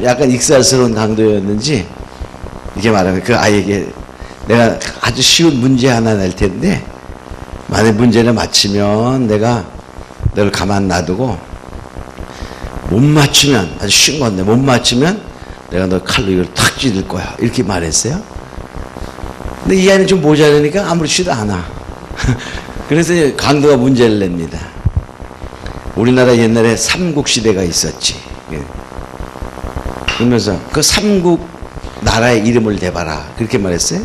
약간 익살스러운 강도였는지 이렇게 말하면 그 아이에게 내가 아주 쉬운 문제 하나 낼 텐데 만약 문제를 맞히면 내가 너를 가만 놔두고 못 맞추면 아주 쉬운 건데 못 맞추면 내가 너 칼로 이걸 탁 찌를 거야 이렇게 말했어요. 근데 이 아이는 좀 모자라니까 아무렇지도 않아. 그래서 강도가 문제를 냅니다. 우리나라 옛날에 삼국시대가 있었지. 그러면서 그 삼국 나라의 이름을 대봐라 그렇게 말했어요.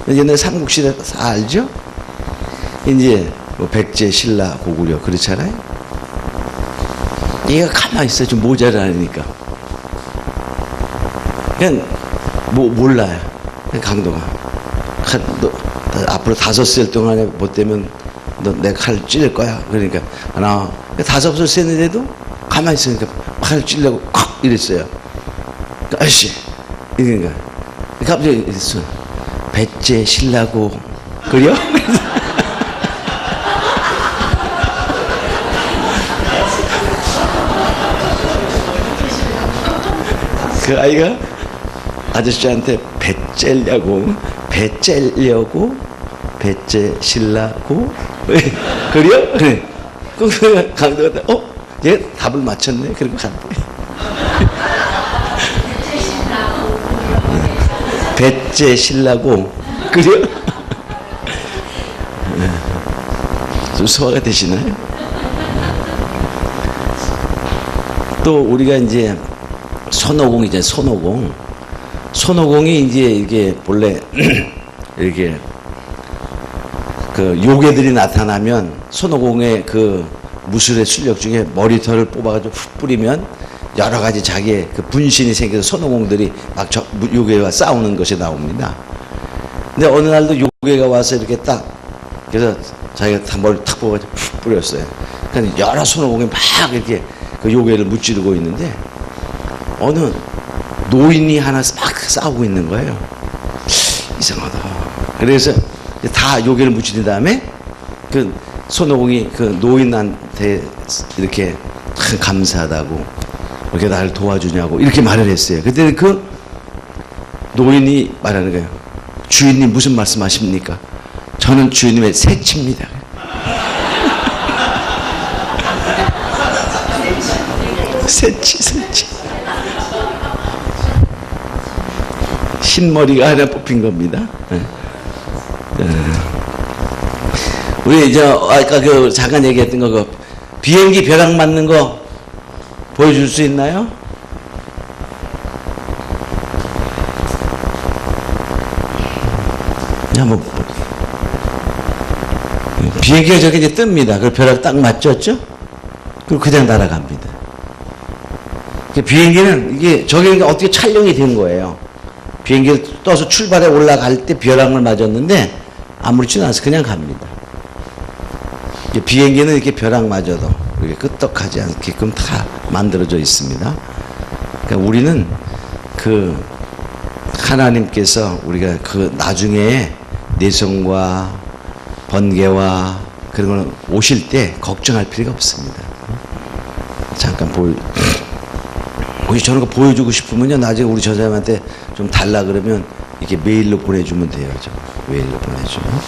옛날에 삼국시대 다 알죠? 이제 뭐 백제, 신라, 고구려 그렇잖아요. 얘가 가만히 있어 좀 모자라니까 그냥 뭐 몰라요. 그냥 강도가 너 앞으로 5살 동안에 못 되면 너 내 칼 찔릴 거야. 그러니까 하나 5살 셌는데도 가만히 있으니까 칼 찔려고 콱 이랬어요. 아저씨 이러니까 갑자기 이랬어. 백제, 신라고 그려? 그 아이가 아저씨한테 배 째려고 배째 신라고 그래요? 그래. 그 강도가 얘 답을 맞췄네. 그리고 갔대. 배째 신라고 그래요? 좀 소화가 되시나요? 또 우리가 이제 손오공이죠. 손오공이 이제 이게 본래 이렇게 그 요괴들이 나타나면 손오공의 그 무술의 실력 중에 머리털을 뽑아가지고 훅 뿌리면 여러 가지 자기의 그 분신이 생겨서 손오공들이 막 요괴와 싸우는 것이 나옵니다. 근데 어느 날도 요괴가 와서 이렇게 딱 그래서 자기가 다 머리를 탁 뽑아가지고 훅 뿌렸어요. 그러니까 여러 손오공이 막 이렇게 그 요괴를 무찌르고 있는데 어느 노인이 하나 막 싸우고 있는 거예요. 이상하다. 그래서 다 요괴를 무찌른 다음에 그 손오공이 그 노인한테 이렇게 감사하다고 이렇게 나를 도와주냐고 이렇게 말을 했어요. 그때 그 노인이 말하는 거예요. 주인님 무슨 말씀하십니까? 저는 주인님의 새치입니다. 새치. 흰머리가 하나 뽑힌 겁니다. 우리 아까 그 잠깐 얘기했던 거 그 비행기 벼락 맞는 거 보여줄 수 있나요? 한번 비행기가 저렇게 이제 뜹니다. 그 벼락 딱 맞췄죠? 그리고 그냥 날아갑니다. 비행기는 이게 저게 어떻게 촬영이 된 거예요. 비행기를 떠서 출발해 올라갈 때 벼락을 맞았는데 아무렇지도 않아서 그냥 갑니다. 비행기는 이렇게 벼락 맞아도 이렇게 끄떡하지 않게끔 다 만들어져 있습니다. 그러니까 우리는 그 하나님께서 우리가 그 나중에 내성과 번개와 그런 걸 오실 때 걱정할 필요가 없습니다. 잠깐 혹시 저런 거 보여주고 싶으면요, 나중에 우리 전사님한테 좀 달라 그러면 이렇게 메일로 보내주면 돼요. 메일로 보내주면.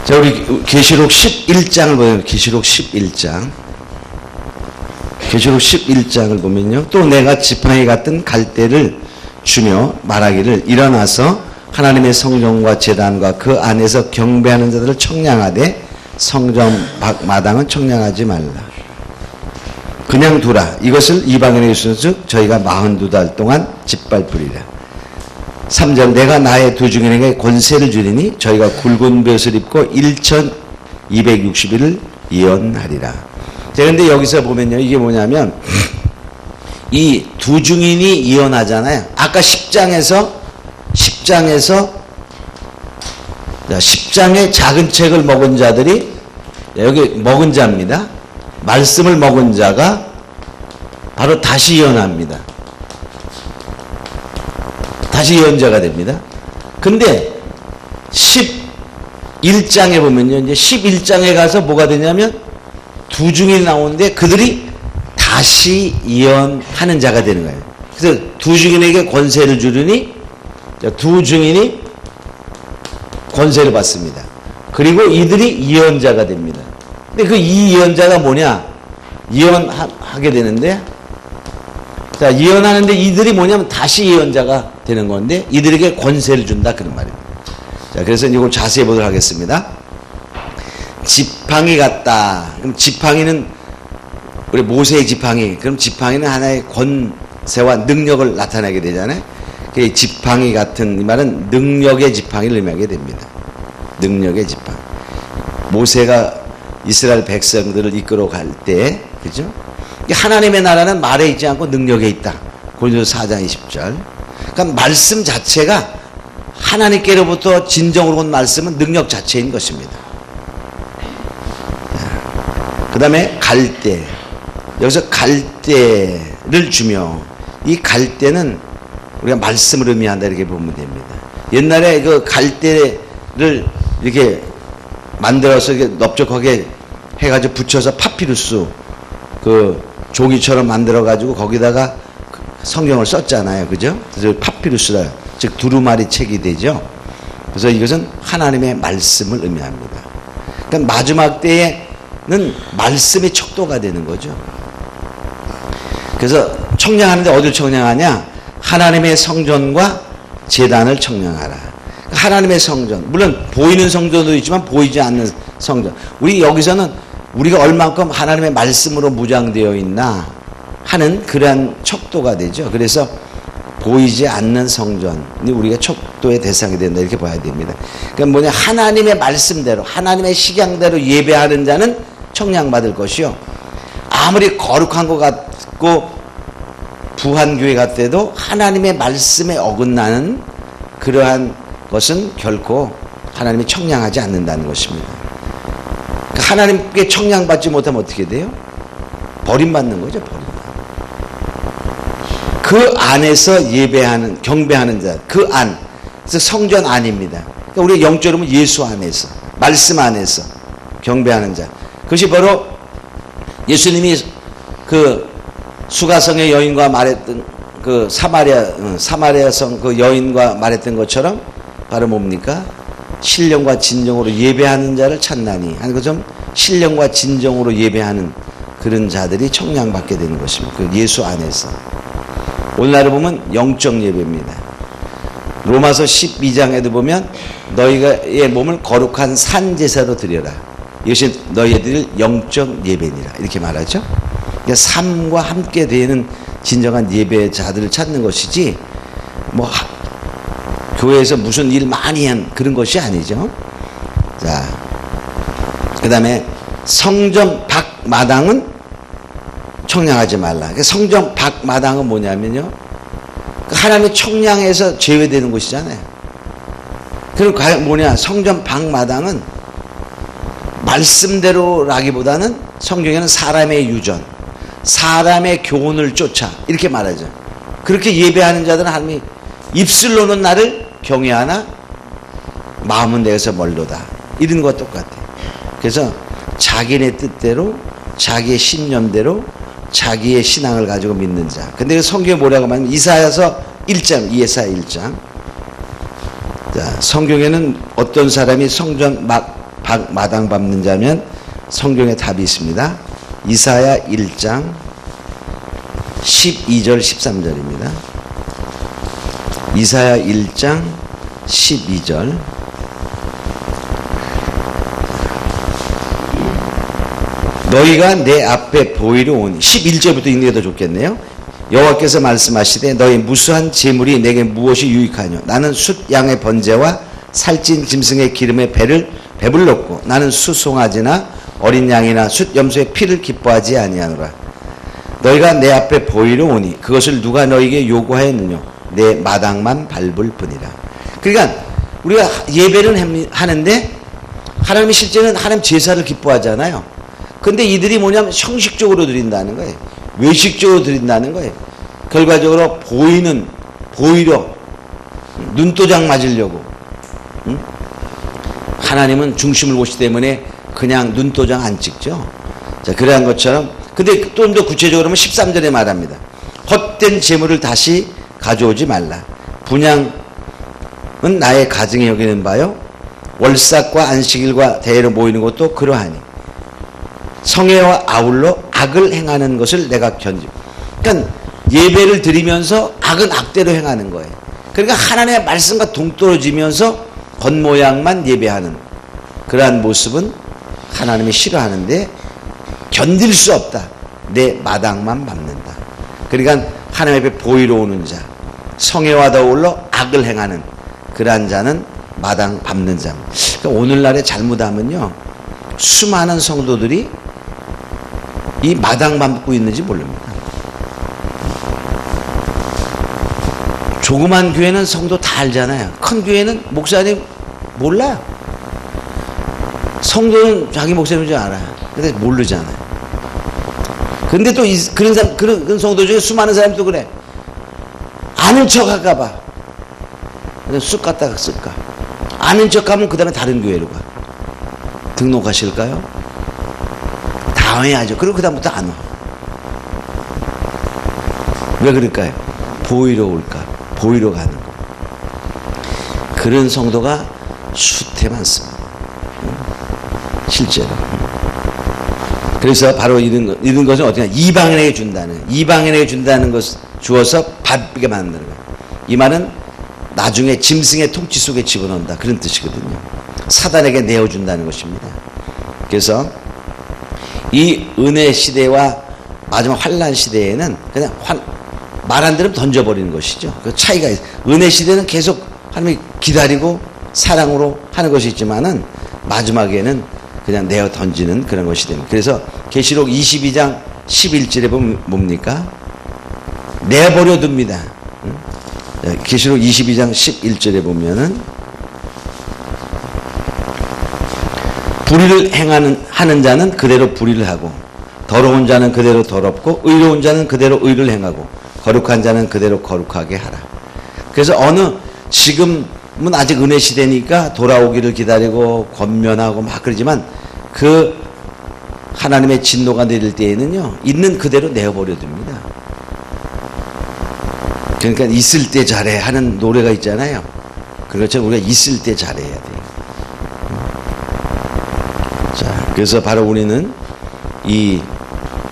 자, 우리 계시록 11장을 보면 계시록 11장. 계시록 11장을 보면요, 또 내가 지팡이 같은 갈대를 주며 말하기를 일어나서 하나님의 성전과 제단과 그 안에서 경배하는 자들을 청량하되 성전 마당은 청량하지 말라. 그냥 두라. 이것을 이방인에게 주신 즉 저희가 42달 동안 짓밟으리라. 3절 내가 나의 두 증인에게 권세를 주리니 저희가 굵은 벼슬 입고 1260일을 예언하리라. 자, 그런데 여기서 보면요, 이게 뭐냐면 이 두 증인이 예언하잖아요. 아까 10장의 작은 책을 먹은 자들이 여기 먹은 자입니다. 말씀을 먹은 자가 바로 다시 예언합니다. 다시 예언자가 됩니다. 근데 11장에 보면요, 이제 11장에 가서 뭐가 되냐면 두 중이 나오는데 그들이 다 다시 예언하는 자가 되는 거예요. 그래서 두 증인에게 권세를 주르니 두 증인이 권세를 받습니다. 그리고 이들이 예언자가 됩니다. 근데 그 이 예언자가 뭐냐? 예언하게 되는데, 자, 예언하는데 이들이 뭐냐면 다시 예언자가 되는 건데, 이들에게 권세를 준다. 그런 말입니다. 자, 그래서 이걸 자세히 보도록 하겠습니다. 지팡이 같다. 그럼 지팡이는, 우리 모세의 지팡이, 그럼 지팡이는 하나의 권세와 능력을 나타내게 되잖아요. 그 지팡이 같은 이 말은 능력의 지팡이를 의미하게 됩니다. 능력의 지팡이. 모세가 이스라엘 백성들을 이끌어 갈 때, 그죠? 하나님의 나라는 말에 있지 않고 능력에 있다. 고린도서 4장 20절. 그러니까 말씀 자체가 하나님께로부터 진정으로 온 말씀은 능력 자체인 것입니다. 그 다음에 갈대. 여기서 갈대를 주며, 이 갈대는 우리가 말씀을 의미한다 이렇게 보면 됩니다. 옛날에 그 갈대를 이렇게 만들어서 이렇게 넓적하게 해가지고 붙여서 파피루스 그 종이처럼 만들어가지고 거기다가 성경을 썼잖아요. 그죠? 그래서 파피루스라, 즉 두루마리 책이 되죠. 그래서 이것은 하나님의 말씀을 의미합니다. 그러니까 마지막 때에는 말씀이 척도가 되는 거죠. 그래서 청량하는데 어딜 청량하냐? 하나님의 성전과 제단을 청량하라. 하나님의 성전, 물론 보이는 성전도 있지만 보이지 않는 성전. 우리 여기서는 우리가 얼만큼 하나님의 말씀으로 무장되어 있나 하는 그러한 척도가 되죠. 그래서 보이지 않는 성전이 우리가 척도의 대상이 된다 이렇게 봐야 됩니다. 그러니까 뭐냐, 하나님의 말씀대로 하나님의 식양대로 예배하는 자는 청량받을 것이요, 아무리 거룩한 것 같고 부한 교회 같아도 하나님의 말씀에 어긋나는 그러한 것은 결코 하나님이 청량하지 않는다는 것입니다. 그러니까 하나님께 청량받지 못하면 어떻게 돼요? 버림받는 거죠. 그 안에서 예배하는, 경배하는 자, 그 안, 그래서 성전 안입니다. 그러니까 우리가 영적으로 예수 안에서, 말씀 안에서 경배하는 자, 그것이 바로 예수님이 그 수가성의 여인과 말했던 그 사마리아성 그 여인과 말했던 것처럼 바로 뭡니까? 신령과 진정으로 예배하는 자를 찾나니 하는 것처럼 신령과 진정으로 예배하는 그런 자들이 청량받게 되는 것입니다. 그 예수 안에서. 오늘날을 보면 영적 예배입니다. 로마서 12장에도 보면 너희의 몸을 거룩한 산제사로 드려라. 이것이 너희들 영적 예배니라. 이렇게 말하죠. 그러니까 삶과 함께 되는 진정한 예배자들을 찾는 것이지 뭐 교회에서 무슨 일 많이 한 그런 것이 아니죠. 자, 그 다음에 성전 밖 마당은 청량하지 말라. 그러니까 성전 밖 마당은 뭐냐면요, 하나님의 청량해서 제외되는 곳이잖아요. 그럼 뭐냐, 성전 밖 마당은 말씀대로라기보다는 성경에는 사람의 유전, 사람의 교훈을 쫓아 이렇게 말하죠. 그렇게 예배하는 자들은 하나님이 입술로는 나를 경외하나 마음은 내게서 멀도다. 이런 것과 똑같아요. 그래서 자기네 뜻대로, 자기의 신념대로, 자기의 신앙을 가지고 믿는 자. 근데 성경에 뭐라고 말하면 이사야서 1장, 이사야 1장. 자, 성경에는 어떤 사람이 성전 밖 마당 밟는 자면 성경에 답이 있습니다. 이사야 1장 12절 13절입니다. 이사야 1장 12절. 너희가 내 앞에 보이러 오니, 11절부터 읽는 게 더 좋겠네요. 여호와께서 말씀하시되 너희 무수한 재물이 내게 무엇이 유익하뇨? 나는 숫 양의 번제와 살찐 짐승의 기름에 배를 배불렀고 나는 수송아지나 어린 양이나 숫 염소의 피를 기뻐하지 아니하노라. 너희가 내 앞에 보이러 오니 그것을 누가 너희에게 요구하였느뇨? 내 마당만 밟을 뿐이라. 그러니까 우리가 예배를 하는데 하나님이 실제는 하나님 제사를 기뻐하잖아요. 근데 이들이 뭐냐면 형식적으로 드린다는 거예요. 외식적으로 드린다는 거예요. 결과적으로 보이려 눈도장 맞으려고. 응? 하나님은 중심을 보시기 때문에 그냥 눈도장 안 찍죠. 자, 그러한 것처럼 근데 좀 더 구체적으로 하면 13절에 말합니다. 헛된 재물을 다시 가져오지 말라. 분양은 나의 가정에 여기는 바요. 월삭과 안식일과 대회로 모이는 것도 그러하니 성회와 아울러 악을 행하는 것을 내가 견지. 그러니까 예배를 드리면서 악은 악대로 행하는 거예요. 그러니까 하나님의 말씀과 동떨어지면서 겉모양만 예배하는 그러한 모습은 하나님이 싫어하는데 견딜 수 없다. 내 마당만 밟는다. 그러니까 하나님 앞에 보이러 오는 자, 성회와 더불어 악을 행하는 그러한 자는 마당 밟는 자. 그러니까 오늘날에 잘못하면요, 수많은 성도들이 이 마당 밟고 있는지 모릅니다. 조그만 교회는 성도 다 알잖아요. 큰 교회는 목사님 몰라요. 성도는 자기 목사님인 줄 알아요. 근데 모르잖아요. 근데 또 그런 사람, 그런 성도 중에 수많은 사람이 또 그래. 아는 척 할까봐. 그냥 쑥 갖다가 쓸까. 아는 척 하면 그 다음에 다른 교회로 가. 등록하실까요? 다 해야죠. 그리고 그 다음부터 안 와. 왜 그럴까요? 보이러 올까? 보이러 가는 거. 그런 성도가 숱해 많습니다. 실제로. 그래서 바로 이런 것은 어떻게 하냐. 이방인에게 준다는, 이방인에게 준다는 것을 주어서 바쁘게 만드는 거예요. 이 말은 나중에 짐승의 통치 속에 집어넣는다. 그런 뜻이거든요. 사단에게 내어준다는 것입니다. 그래서 이 은혜 시대와 마지막 환란 시대에는 그냥 말 안 들으면 던져버리는 것이죠. 그 차이가 있어요. 은혜 시대는 계속 하나님이 기다리고 사랑으로 하는 것이 있지만은 마지막에는 그냥 내어 던지는 그런 것이 됩니다. 그래서 계시록 22장 11절에 보면 뭡니까? 내버려 둡니다. 계시록 22장 11절에 보면은 불의를 하는 자는 그대로 불의를 하고, 더러운 자는 그대로 더럽고, 의로운 자는 그대로 의를 행하고, 거룩한 자는 그대로 거룩하게 하라. 그래서 지금은 아직 은혜 시대니까 돌아오기를 기다리고 권면하고 막 그러지만, 그 하나님의 진노가 내릴 때에는요, 있는 그대로 내어버려 둡니다. 그러니까 있을 때 잘해 하는 노래가 있잖아요. 그렇죠. 우리가 있을 때 잘해야 돼요. 자, 그래서 바로 우리는 이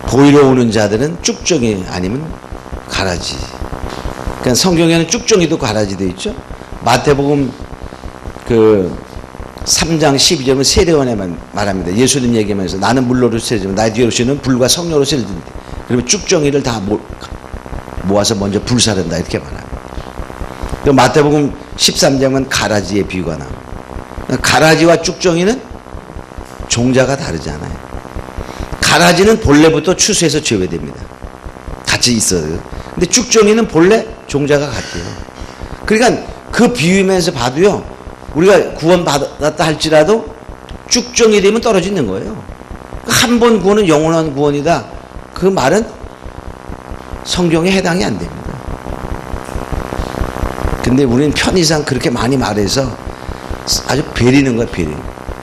보이러 오는 자들은 쭉정이 아니면 가라지. 그러니까 성경에는 쭉정이도 가라지 되어 있죠. 마태복음 그 3장 12절은 세례원에만 말합니다. 예수님 얘기하면서 나는 물로로 세례지만 나의 뒤에 오시는 불과 성령으로 세례진다. 그러면 쭉정이를 다 모아서 먼저 불사른다 이렇게 말합니다. 또 마태복음 13장은 가라지의 비유가 나옵니다. 가라지와 쭉정이는 종자가 다르잖아요. 가라지는 본래부터 추수해서 제외됩니다. 같이 있어요. 근데 쭉정이는 본래 종자가 같아요. 그러니까 그 비유면서 봐도요, 우리가 구원받았다 할지라도 쭉정이 되면 떨어지는 거예요. 한 번 구원은 영원한 구원이다. 그 말은 성경에 해당이 안 됩니다. 근데 우리는 편의상 그렇게 많이 말해서 아주 베리는 거야, 베리.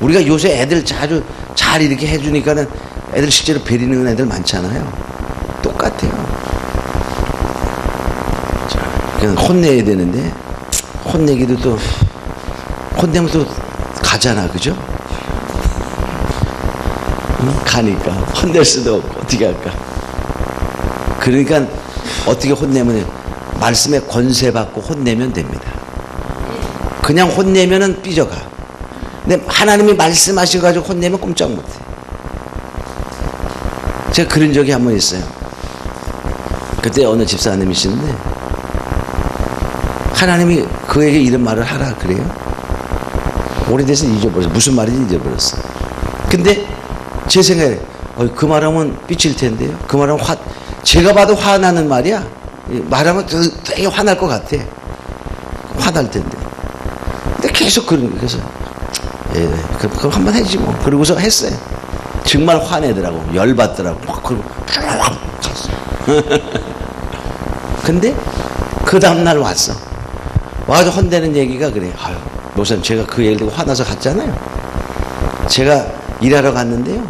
우리가 요새 애들 아주 잘 이렇게 해주니까는 애들 실제로 베리는 애들 많잖아요. 똑같아요. 자, 그냥 혼내야 되는데, 혼내기도 또, 혼내면 또 가잖아, 그죠? 응? 가니까. 혼낼 수도 없고, 어떻게 할까? 그러니까 어떻게 혼내면, 말씀에 권세받고 혼내면 됩니다. 그냥 혼내면은 삐져가. 근데 하나님이 말씀하셔가지고 혼내면 꼼짝 못해. 제가 그런 적이 한 번 있어요. 그때 어느 집사님이시는데 하나님이 그에게 이런 말을 하라 그래요. 오래돼서 잊어버렸어. 무슨 말인지 잊어버렸어. 근데 제 생각에 그 말하면 삐칠 텐데요. 그 말하면 제가 봐도 화나는 말이야. 말하면 되게 화날 것 같아. 화날 텐데. 근데 계속 그런 거예요. 그래서 그럼 한번 해지 뭐. 그러고서 했어요. 정말 화내더라고. 열받더라고. 막 그러고 갔어. 근데 그 다음날 왔어. 와서 혼내는 얘기가 그래. 아유, 목사님 제가 그 얘기를 듣고 화나서 갔잖아요. 제가 일하러 갔는데요.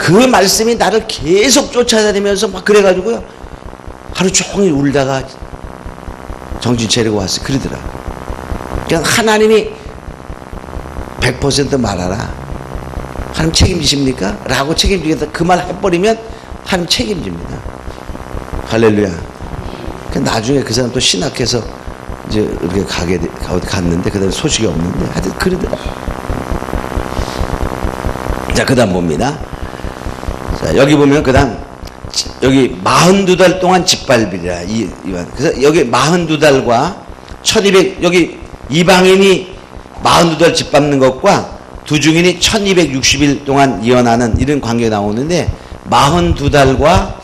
그 말씀이 나를 계속 쫓아다니면서 막 그래가지고요. 하루 종일 울다가 정신 차리고 왔어요. 그러더라. 그냥 하나님이 100% 말하라. 하나님 책임지십니까? 라고 책임지겠다. 그 말 해버리면 하나님 책임집니다. 할렐루야. 나중에 그 사람 또 신학해서 이제 이렇게 갔는데, 그 다음에 소식이 없는데, 하여튼 그러더라. 자, 그 다음 봅니다. 자, 여기 보면 그 다음, 여기 42달 동안 짓밟으리라. 그래서 여기 42달과 1200, 여기 이방인이 42달 짓밟는 것과 두중인이 1260일 동안 예언하는 이런 관계가 나오는데, 42달과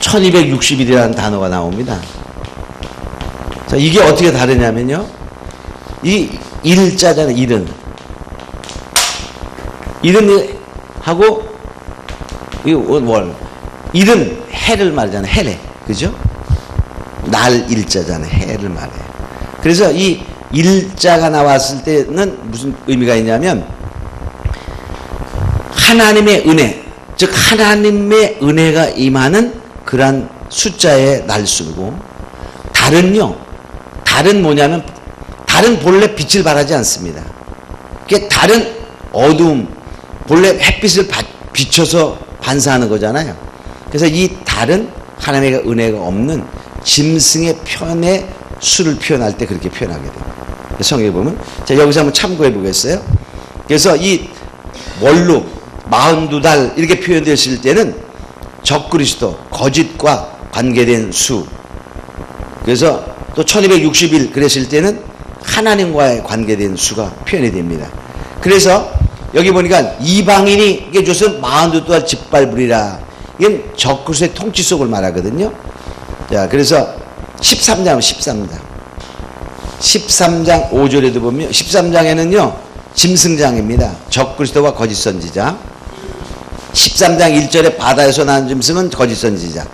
1260일이라는 단어가 나옵니다. 자, 이게 어떻게 다르냐면요. 이 일자잖아요. 일은 하고 이 월. 일은 해를 말하잖아요. 해래. 그죠? 날 일자잖아요. 해를 말해요. 그래서 이 일자가 나왔을 때는 무슨 의미가 있냐면 하나님의 은혜, 즉 하나님의 은혜가 임하는 그러한 숫자의 날수고, 달은 뭐냐면 달은 본래 빛을 발하지 않습니다. 그게 달은 어두움, 본래 햇빛을 비춰서 반사하는 거잖아요. 그래서 이 달은 하나님의 은혜가 없는 짐승의 편의 수를 표현할 때 그렇게 표현하게 됩니다. 성경에 보면, 자, 여기서 한번 참고해 보겠어요. 그래서 이 월로 42달 이렇게 표현되었을 때는 적그리스도, 거짓과 관계된 수. 그래서 또 1260일 그랬을 때는 하나님과의 관계된 수가 표현이 됩니다. 그래서 여기 보니까 이방인이 이게 조선 42달 짓밟으리라. 이건 적그리스도의 통치 속을 말하거든요. 자, 그래서 13장 5절에도 보면 13장에는요 짐승장입니다. 적그리스도와 거짓 선지자. 13장 1절에 바다에서 나온 짐승은 거짓 선지자.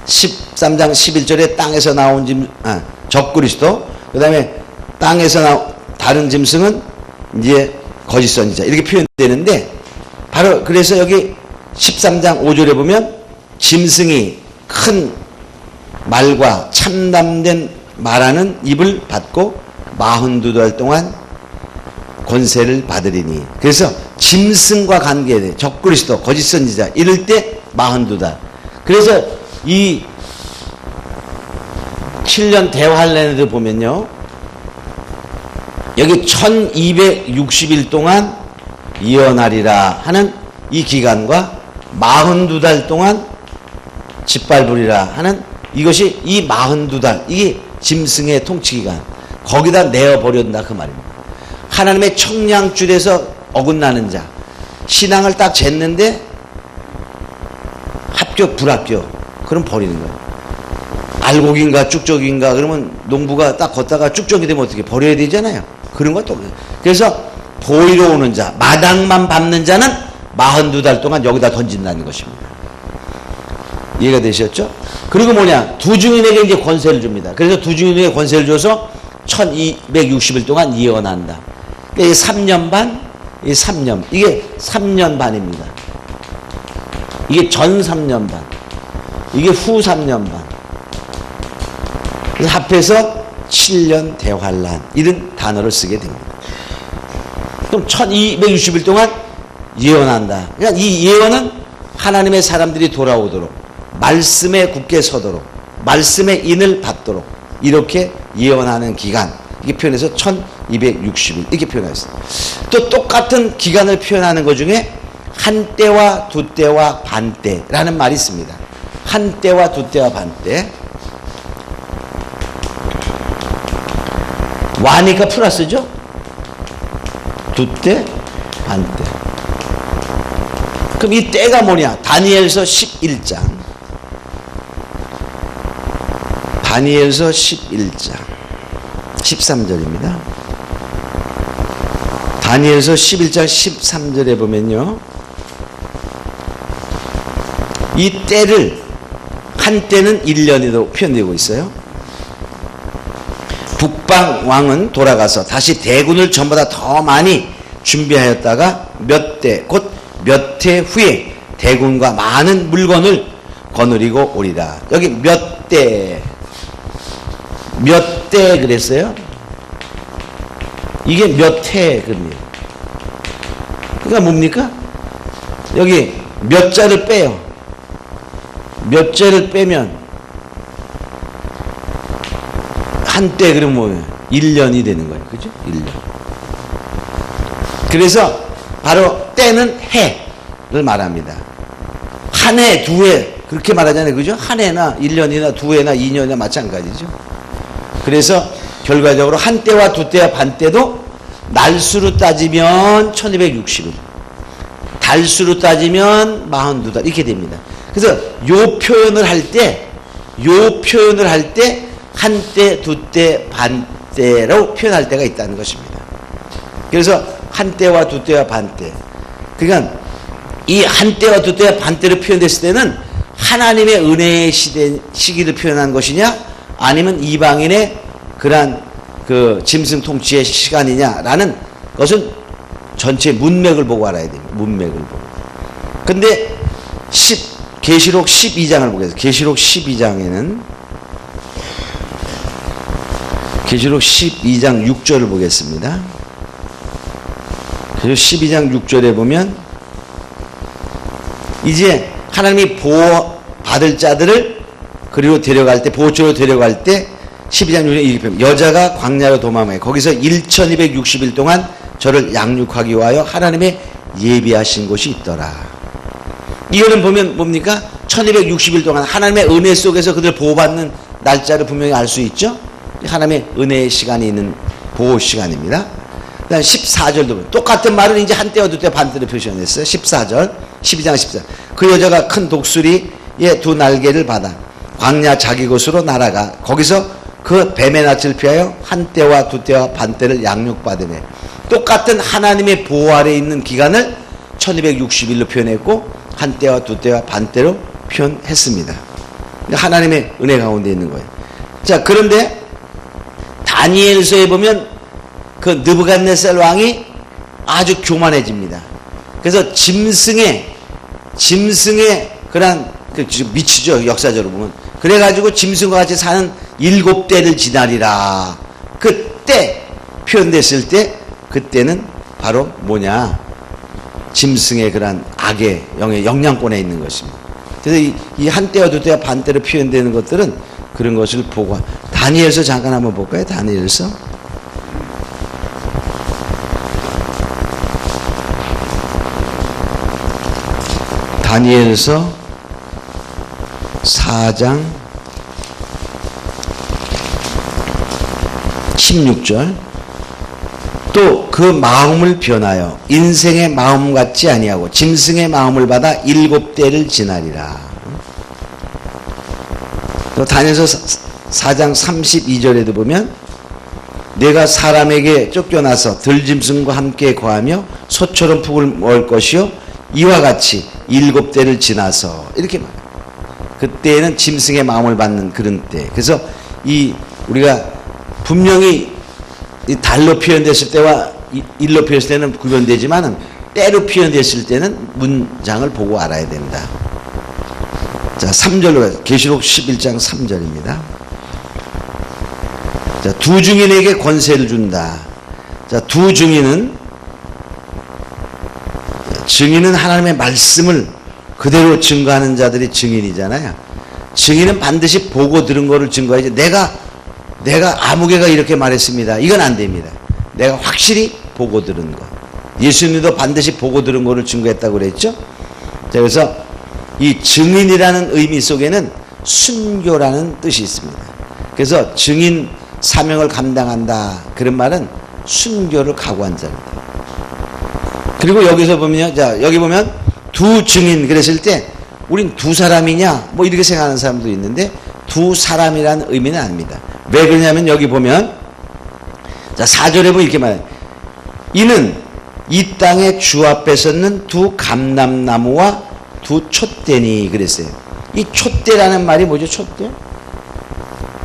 13장 11절에 땅에서 나온 적그리스도. 그 다음에 땅에서 나온 다른 짐승은 이제 거짓 선지자. 이렇게 표현되는데, 바로 그래서 여기 13장 5절에 보면 짐승이 큰 말과 참담된 말하는 입을 받고 42달 동안 권세를 받으리니. 그래서 짐승과 관계돼 적그리스도, 거짓 선지자 이럴 때 42달. 그래서 이 7년 대환란에도 보면요, 여기 1260일 동안 예언하리라 하는 이 기간과 42달 동안 짓밟으리라 하는 이것이, 이 42달 이게 짐승의 통치기간, 거기다 내어버린다 그 말입니다. 하나님의 청량줄에서 어긋나는 자, 신앙을 딱 쟀는데 합격 불합격, 그럼 버리는 거예요. 알곡인가 쭉적인가 그러면 농부가 딱 걷다가 쭉적이 되면 어떻게 버려야 되잖아요. 그런 것도 없어요. 그래서 보이러 오는 자, 마당만 밟는 자는 42달 동안 여기다 던진다는 것입니다. 이해가 되셨죠? 그리고 뭐냐, 두중인에게 이제 권세를 줍니다. 그래서 두중인에게 권세를 줘서 1260일 동안 예언한다. 그러니까 이게 3년 반, 이게 3년, 이게 3년 반입니다. 이게 전 3년 반, 이게 후 3년 반. 그래서 합해서 7년 대환란, 이런 단어를 쓰게 됩니다. 그럼 1260일 동안 예언한다. 그러니까 이 예언은 하나님의 사람들이 돌아오도록, 말씀에 굳게 서도록, 말씀의 인을 받도록 이렇게 예언하는 기간, 이게 표현해서 1260일 이렇게 표현했어요. 또 똑같은 기간을 표현하는 것 중에 한때와 두때와 반때라는 말이 있습니다. 한때와 두때와 반때. 와니까 플러스죠. 두때, 반때. 그럼 이 때가 뭐냐? 다니엘서 11장. 다니엘서 11장 13절입니다. 다니엘서 11장 13절에 보면요, 이 때를, 한때는 1년이라고 표현되고 있어요. 북방 왕은 돌아가서 다시 대군을 전보다 더 많이 준비하였다가 몇 대, 곧 몇 해 후에 대군과 많은 물건을 거느리고 오리라. 여기 몇 대 그랬어요? 이게 몇 해 그럽니다. 그러니까 뭡니까? 여기 몇 자를 빼요. 몇 자를 빼면 한때 그러면 뭐예요? 1년이 되는 거예요. 그죠? 1년. 그래서 바로 때는 해를 말합니다. 한 해, 두 해 그렇게 말하잖아요. 그죠? 한 해나 1년이나 두 해나 2년이나 마찬가지죠. 그래서 결과적으로 한 때와 두 때와 반 때도 날수로 따지면 1260일, 달수로 따지면 42달 이렇게 됩니다. 그래서 요 표현을 할 때 한 때, 두 때, 반 때로 표현할 때가 있다는 것입니다. 그래서 한 때와 두 때와 반 때. 그러니까 이 한 때와 두 때와 반 때로 표현됐을 때는 하나님의 은혜의 시기를 표현한 것이냐, 아니면 이방인의 그러한 그 짐승 통치의 시간이냐라는 것은 전체 문맥을 보고 알아야 됩니다. 문맥을 보고. 근데 계시록 12장을 보겠습니다. 계시록 12장에는 계시록 12장 6절을 보겠습니다. 계시록 12장 6절에 보면 이제 하나님이 보호받을 자들을 그리로 데려갈 때, 보호처로 데려갈 때 12장 6절에 이렇게 봅니다. 여자가 광야로 도망해 거기서 1260일 동안 저를 양육하기 위하여 하나님의 예비하신 곳이 있더라. 이거는 보면 뭡니까? 1260일 동안 하나님의 은혜 속에서 그들 보호받는 날짜를 분명히 알 수 있죠. 하나님의 은혜의 시간이 있는 보호 시간입니다. 그 다음 14절도 보면 똑같은 말을 이제 한때와 두때 반때로 표시했어요. 14절 12장 14절 그 여자가 큰 독수리의 두 날개를 받아 광야 자기 곳으로 날아가 거기서 그 뱀의 낯을 피하여 한때와 두때와 반때를 양육받으며 똑같은 하나님의 보호 아래 있는 기간을 1260일로 표현했고 한때와 두때와 반때로 표현했습니다. 하나님의 은혜 가운데 있는 거예요. 자, 그런데 다니엘서에 보면 그 느부갓네살 왕이 아주 교만해집니다. 그래서 짐승의 그런 미치죠, 역사적으로 보면. 그래가지고 짐승과 같이 사는 7대를 지나리라. 그때 표현됐을 때 그때는 바로 뭐냐, 짐승의 그런 악의 영향권에 있는 것입니다. 그래서 이 한때와 두때와 반때로 표현되는 것들은 그런 것을 보고. 다니엘서 잠깐 한번 볼까요? 다니엘서 다니엘서 4장 16절 또 그 마음을 변하여 인생의 마음 같지 아니하고 짐승의 마음을 받아 7대를 지나리라. 또 다니엘서 4장 32절에도 보면 내가 사람에게 쫓겨나서 들짐승과 함께 거하며 소처럼 푹을 먹을 것이요 이와 같이 7대를 지나서 이렇게 말해요. 그때는 짐승의 마음을 받는 그런 때. 그래서 우리가 분명히 이 달로 표현됐을 때와 일로 표현했을 때는 구별되지만은 때로 표현됐을 때는 문장을 보고 알아야 된다. 자, 3절로 계시록 11장 3절입니다. 자, 두 증인에게 권세를 준다. 자, 두 증인은 하나님의 말씀을 그대로 증거하는 자들이 증인이잖아요. 증인은 반드시 보고 들은 거를 증거해야지. 내가 아무개가 이렇게 말했습니다. 이건 안 됩니다. 내가 확실히 보고 들은 거. 예수님도 반드시 보고 들은 거를 증거했다고 그랬죠. 자, 그래서 이 증인이라는 의미 속에는 순교라는 뜻이 있습니다. 그래서 증인 사명을 감당한다. 그런 말은 순교를 각오한 자입니다. 그리고 여기서 보면요. 자, 여기 보면 두 증인 그랬을 때 우린 두 사람이냐 뭐 이렇게 생각하는 사람도 있는데 두 사람이라는 의미는 아닙니다. 왜 그러냐면 여기 보면 자, 4절에 보면 이렇게 말해요. 이는 이 땅의 주 앞에 섰는 두 감람나무와 두 촛대니 그랬어요. 이 촛대라는 말이 뭐죠? 촛대?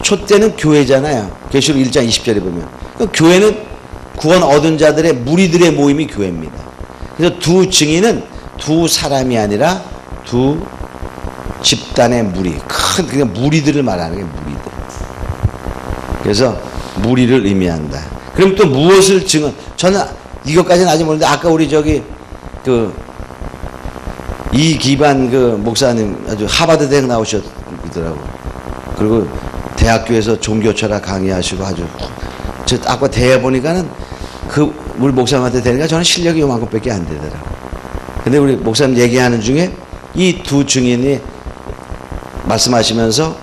촛대는 교회잖아요. 계시록 1장 20절에 보면 교회는 구원 얻은 자들의 무리들의 모임이 교회입니다. 그래서 두 증인은 두 사람이 아니라 두 집단의 무리, 큰 그냥 무리들을 말하는 게 무리들. 그래서 무리를 의미한다. 그럼 또 무엇을 증언? 저는 이것까지는 아직 모르는데 아까 우리 저기 이기반 목사님 아주 하버드 대학 나오셨더라고. 그리고 대학교에서 종교철학 강의하시고 아주 저 아까 대회 보니까는 우리 목사님한테 되니까 저는 실력이 요만큼밖에 안 되더라고. 근데 우리 목사님 얘기하는 중에 이 두 증인이 말씀하시면서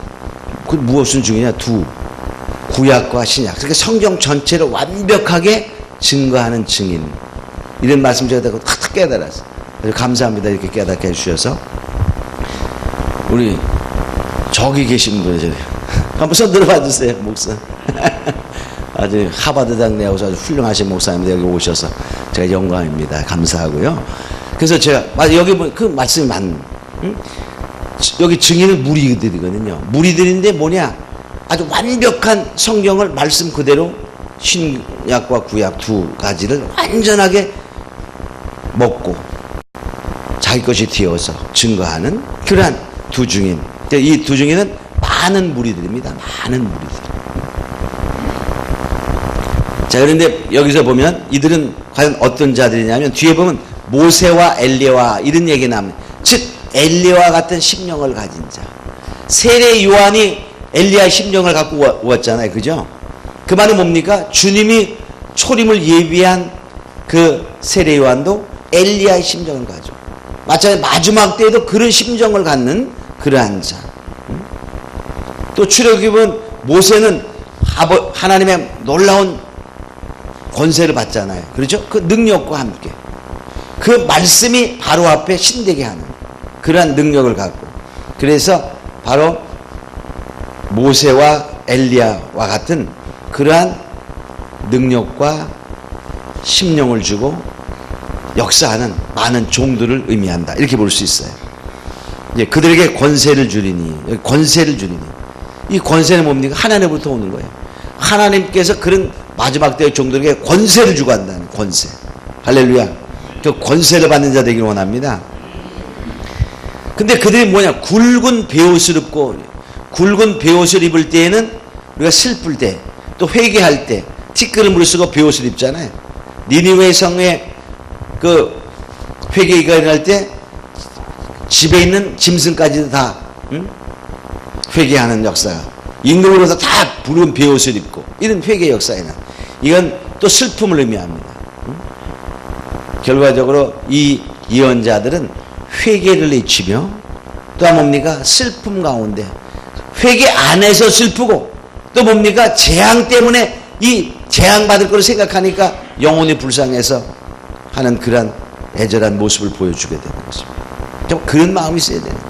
그 무엇은 증인이냐? 두 구약과 신약. 그러니까 성경 전체를 완벽하게 증거하는 증인. 이런 말씀 제가 듣고 탁탁 깨달았어요. 아주 감사합니다. 이렇게 깨닫게 해주셔서. 우리 저기 계신 분이 한번 손 들어봐 주세요, 목사. 아주 하버드 대학 내에서 아주 훌륭하신 목사님들 여기 오셔서 제가 영광입니다. 감사하고요. 그래서 제가 여기 그 말씀이 여기 증인은 무리들이거든요. 무리들인데 뭐냐? 아주 완벽한 성경을 말씀 그대로 신약과 구약 두 가지를 완전하게 먹고 자기 것이 되어서 증거하는 그러한 두 증인. 이 두 증인은 많은 무리들입니다. 많은 무리들. 자, 그런데 여기서 보면 이들은 과연 어떤 자들이냐면 뒤에 보면 모세와 엘리야와 이런 얘기 나옵니다. 즉 엘리야와 같은 심령을 가진 자. 세례 요한이 엘리야의 심령을 갖고 왔잖아요. 그죠? 그 말은 뭡니까? 주님이 초림을 예비한 그 세례 요한도 엘리야의 심정을 가지고 마찬가지로 마지막 때에도 그런 심정을 갖는 그러한 자. 또 출애굽은 모세는 하나님의 놀라운 권세를 받잖아요. 그렇죠? 그 능력과 함께 그 말씀이 바로 앞에 신되게 하는 그러한 능력을 갖고, 그래서 바로 모세와 엘리야와 같은 그러한 능력과 심령을 주고 역사하는 많은 종들을 의미한다. 이렇게 볼 수 있어요. 이제 그들에게 권세를 주리니, 권세를 주리니, 이 권세는 뭡니까? 하나님으로부터 오는 거예요. 하나님께서 그런 마지막 때의 종들에게 권세를 주고 한다는 권세. 할렐루야. 그 권세를 받는 자 되기를 원합니다. 근데 그들이 뭐냐? 굵은 베옷을 입고, 굵은 베옷을 입을 때에는 우리가 슬플 때, 또 회개할 때 티끌을 쓰고 베옷을 입잖아요. 니느웨 성에 그 회개가 일어날 때 집에 있는 짐승까지도 다 회개하는 역사가, 임금으로서 다 붉은 베옷을 입고, 이런 회개 역사에는 이건 또 슬픔을 의미합니다. 결과적으로 이 예언자들은 회개를 외치며 또 뭡니까? 슬픔 가운데, 회개 안에서 슬프고, 또 뭡니까? 재앙 때문에 이 재앙받을 거를 생각하니까 영혼이 불쌍해서 하는 그러한 애절한 모습을 보여주게 되는 것입니다. 좀 그런 마음이 있어야 되는데.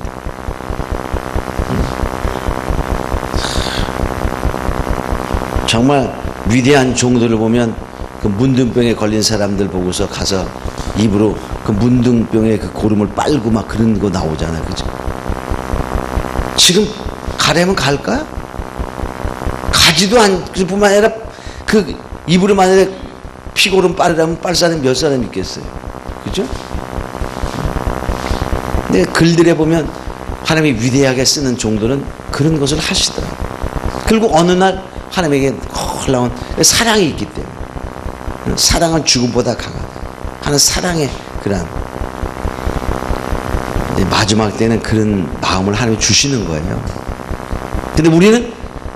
정말 위대한 종들을 보면 그 문둥병에 걸린 사람들 보고서 가서 입으로 그 문둥병의 그 고름을 빨고 막 그런 거 나오잖아요. 그죠? 지금 가려면 갈까? 가지도 않을 뿐만 아니라 그 입으로 만약에 피고름 빨으라면 빨 사람이 몇 사람 있겠어요. 그죠? 근데 글들에 보면 하나님이 위대하게 쓰는 종들은 그런 것을 하시더라고요. 그리고 어느 날 하나님에게 놀라운 사랑이 있기 때문에, 사랑은 죽음보다 강하다 하는 사랑의 그런, 마지막 때는 그런 마음을 하나님이 주시는 거예요. 근데 우리는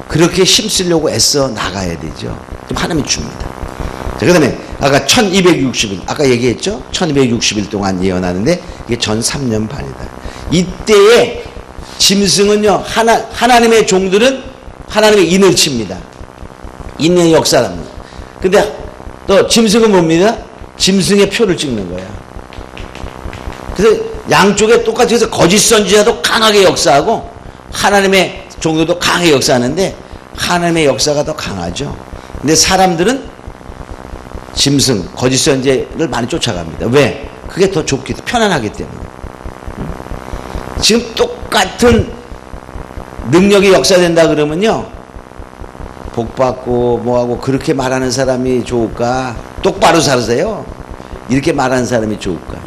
그렇게 힘쓰려고 애써 나가야 되죠. 좀 하나님이 줍니다. 자, 그 다음에 아까 1260일, 아까 얘기했죠? 1260일 동안 예언하는데 이게 전 3년 반이다. 이때에 짐승은요, 하나님의 종들은 하나님의 인을 칩니다. 인의 역사랍니다. 근데 또 짐승은 뭡니다? 짐승의 표를 찍는 거야. 그래서 양쪽에 똑같이 해서 거짓 선지자도 강하게 역사하고 하나님의 종들도 강하게 역사하는데 하나님의 역사가 더 강하죠. 근데 사람들은 짐승, 거짓 선지자를 많이 쫓아갑니다. 왜? 그게 더 좋기, 편안하기 때문에. 지금 똑같은 능력이 역사된다 그러면요, 복받고 뭐하고 그렇게 말하는 사람이 좋을까? 똑바로 살으세요. 이렇게 말하는 사람이 좋을까?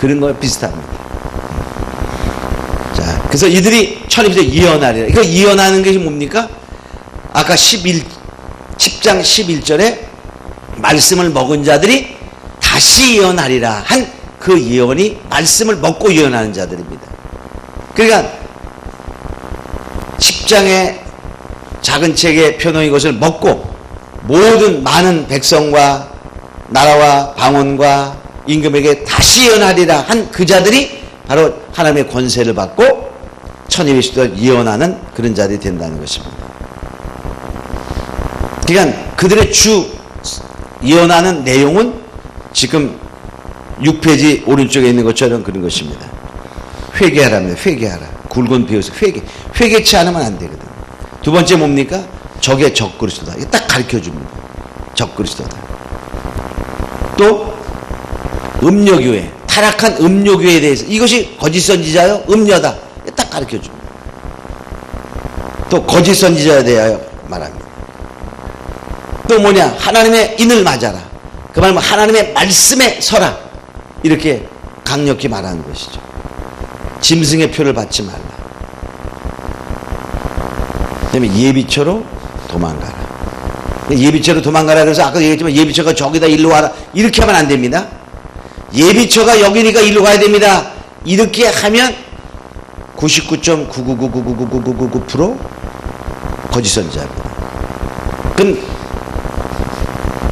그런 거 비슷합니다. 자, 그래서 이들이 천일부터 예언하리라. 이거 예언하는 것이 뭡니까? 아까 10장 11절에 말씀을 먹은 자들이 다시 예언하리라 한 그 예언이 말씀을 먹고 예언하는 자들입니다. 그러니까 10장의 작은 책의 표명인 것을 먹고 모든 많은 백성과 나라와 방언과 임금에게 다시 예언하리라 한 그 자들이 바로 하나님의 권세를 받고 천일일시도 예언하는 그런 자들이 된다는 것입니다. 그러니까 그들의 주 예언하는 내용은 지금 6페이지 오른쪽에 있는 것처럼 그런 것입니다. 회개하랍니다. 회개하라. 굵은 배에서 회개치 않으면 안 되거든. 두 번째 뭡니까? 적의 적그리스도다. 이거 딱 가르쳐 줍니다. 적그리스도다. 또 음료교회, 타락한 음료교회에 대해서 이것이 거짓 선지자요, 음료다. 딱 가르쳐 줍니다. 또 거짓 선지자에 대하여 말합니다. 또 뭐냐? 하나님의 인을 맞아라. 그 말은 하나님의 말씀에 서라. 이렇게 강력히 말하는 것이죠. 짐승의 표를 받지 말라. 그다음에 예비처로 도망가라. 예비처로 도망가라. 그래서 아까 얘기했지만 예비처가 저기다 일로 와라. 이렇게 하면 안 됩니다. 예비처가 여기니까 일로 가야 됩니다. 이렇게 하면 99.999999999% 거짓 선지자입니다. 그럼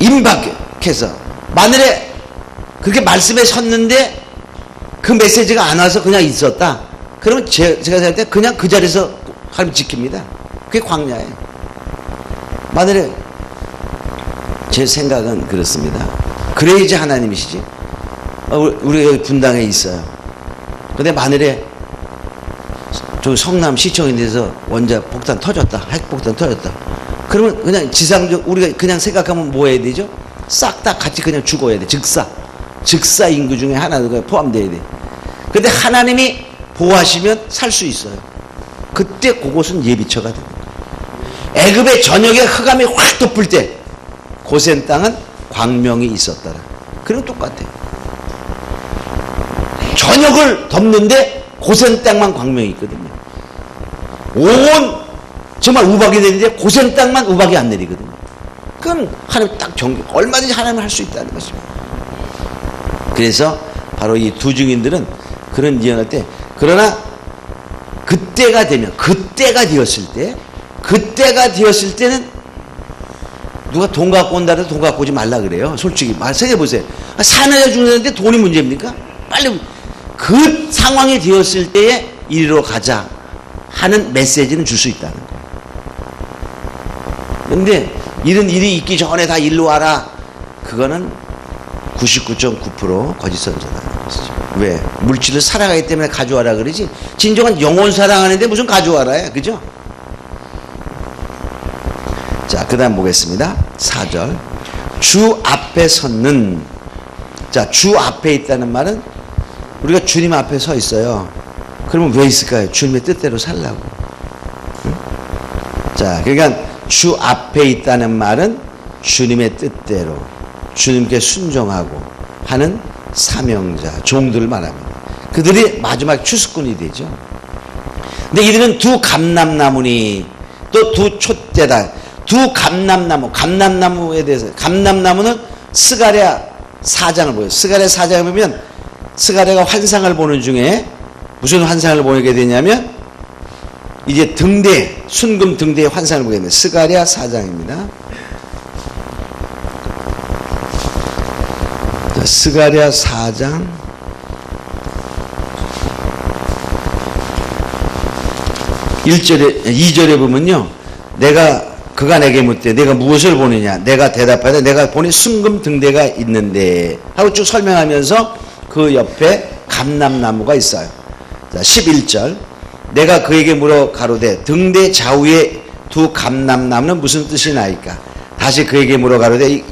임박해서 만일에 그렇게 말씀에 섰는데 그 메시지가 안 와서 그냥 있었다. 그러면 제가 생각할 때 그냥 그 자리에서 하나님 지킵니다. 그게 광야예요. 만일에 제 생각은 그렇습니다. 그래야지 하나님이시지. 우리 여기 분당에 있어요. 근데 만일에 저 성남 시청인데서 원자 폭탄 터졌다. 핵폭탄 터졌다. 그러면 그냥 지상적 우리가 그냥 생각하면 뭐 해야 되죠? 싹 다 같이 그냥 죽어야 돼. 즉사 인구 중에 하나가 포함되어야 돼. 근데 하나님이 보호하시면 살 수 있어요. 그때 그곳은 예비처가 됩니다. 애굽의 전역에 흑암이 확 덮을 때 고센 땅은 광명이 있었더라. 그럼 똑같아요. 전역을 덮는데 고센 땅만 광명이 있거든요. 온 정말 우박이 되는데 고센 땅만 우박이 안 내리거든요. 그건 하나님 딱 얼마든지 하나님을 할 수 있다는 것입니다. 그래서 바로 이 두 증인들은 그런 예언할 때, 그러나 그때가 되면, 그때가 되었을 때는 누가 돈 갖고 온다 해도 돈 갖고 오지 말라 그래요. 솔직히 생각해 보세요. 사느냐 죽는데 돈이 문제입니까? 빨리 그 상황이 되었을 때에 이리로 가자 하는 메시지는 줄 수 있다는 거예요. 그런데 이런 일이 있기 전에 다 일로 와라. 그거는 99.9% 거짓 선지자라는 것이죠. 왜? 물질을 사랑하기 때문에 가져와라 그러지. 진정한 영혼 사랑하는데 무슨 가져와라야. 그죠? 자, 그 다음 보겠습니다. 4절. 주 앞에 섰는. 자, 주 앞에 있다는 말은 우리가 주님 앞에 서 있어요. 그러면 왜 있을까요? 주님의 뜻대로 살라고. 응? 자, 그러니까 주 앞에 있다는 말은 주님의 뜻대로 주님께 순종하고 하는 사명자, 종들을 말합니다. 그들이 마지막 추수꾼이 되죠. 근데 이들은 두 감람나무니 또 두 촛대다. 두 감람나무에 대해서, 감람나무는 스가랴 4장을 보여요. 스가랴 4장을 보면 스가랴가 환상을 보는 중에 무슨 환상을 보게 되냐면 이제 등대, 순금 등대의 환상을 보게 됩니다. 스가랴 4장입니다. 자, 스가랴 4장 1절에 2절에 보면요. 그가 내게 묻되 내가 무엇을 보느냐? 내가 대답하되 내가 보니 순금 등대가 있는데 하고 쭉 설명하면서 그 옆에 감람나무가 있어요. 자, 11절. 내가 그에게 물어 가로되 등대 좌우에 두 감람나무는 무슨 뜻이 나이까? 다시 그에게 물어 가로되 이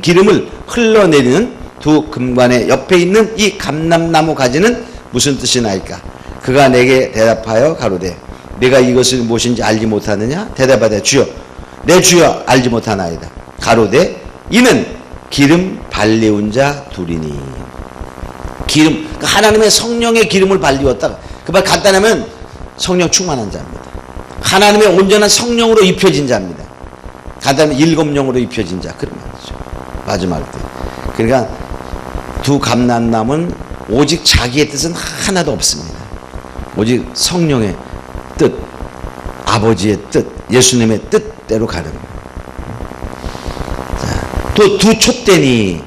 기름을 흘러내리는 두 금관의 옆에 있는 이 감람나무 가지는 무슨 뜻이 나이까? 그가 내게 대답하여 가로되 내가 이것을 무엇인지 알지 못하느냐? 대답하되 주여 내 주여 알지 못하나이다. 가로되 이는 기름 발레운 자 둘이니. 기름, 하나님의 성령의 기름을 발리웠다. 그 말 간단하면 성령 충만한 자입니다. 하나님의 온전한 성령으로 입혀진 자입니다. 간단하면 일곱령으로 입혀진 자, 그런 말이죠. 마지막 때. 그러니까 두 감람나무는 오직 자기의 뜻은 하나도 없습니다. 오직 성령의 뜻, 아버지의 뜻, 예수님의 뜻대로 가는 거예요. 또 두 촛대니,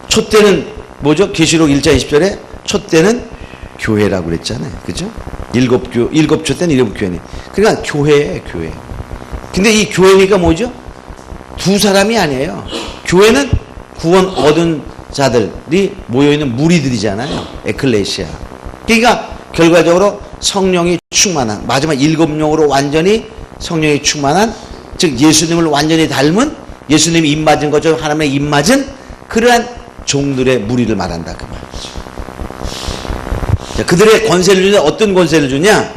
촛대는 뭐죠? 계시록 1장 20절에 촛대는 교회라고 그랬잖아요. 그죠? 일곱 촛대는 일곱 교회니. 그러니까 교회예요, 교회. 근데 이 교회니까 뭐죠? 두 사람이 아니에요. 교회는 구원 얻은 자들이 모여있는 무리들이잖아요. 에클레시아. 그러니까 결과적으로 성령이 충만한, 마지막 일곱령으로 완전히 성령이 충만한, 즉 예수님을 완전히 닮은, 예수님이 입맞은 것처럼 하나님의 입맞은 그러한 종들의 무리를 말한다, 그 말이죠. 자, 그들의 권세를 주냐? 어떤 권세를 주냐?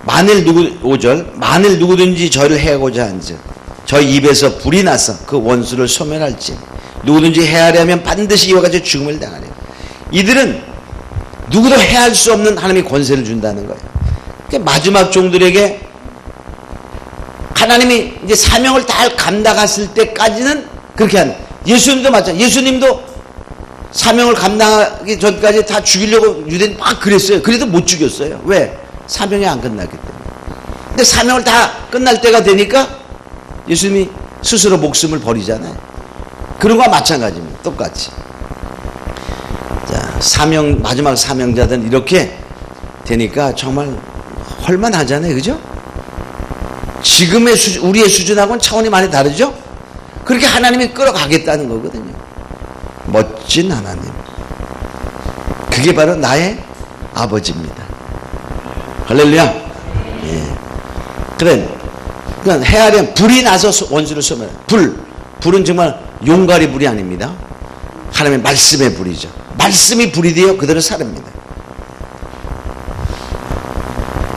만일 5절, 만일 누구든지 저를 해하고자 한즉 저희 입에서 불이 나서 그 원수를 소멸할지 누구든지 해하려면 반드시 이와 같이 죽음을 당하리라. 이들은 누구도 해할 수 없는 하나님의 권세를 준다는 거예요. 그러니까 마지막 종들에게 하나님이 이제 사명을 다 감당했을 때까지는 그렇게 한, 예수님도 마찬가지. 예수님도 사명을 감당하기 전까지 다 죽이려고 유대인 막 그랬어요. 그래도 못 죽였어요. 왜? 사명이 안 끝났기 때문에. 근데 사명을 다 끝날 때가 되니까 예수님이 스스로 목숨을 버리잖아요. 그런 거와 마찬가지입니다. 똑같이. 자, 마지막 사명자들은 이렇게 되니까 정말 헐만하잖아요. 그죠? 지금의 우리의 수준하고는 차원이 많이 다르죠? 그렇게 하나님이 끌어가겠다는 거거든요. 멋진 하나님. 그게 바로 나의 아버지입니다. 할렐루야. 예. 그래. 그러니까 헤아려 불이 나서 원수를 소멸해. 불은 정말 용가리 불이 아닙니다. 하나님의 말씀의 불이죠. 말씀이 불이 되어 그대로 사릅니다.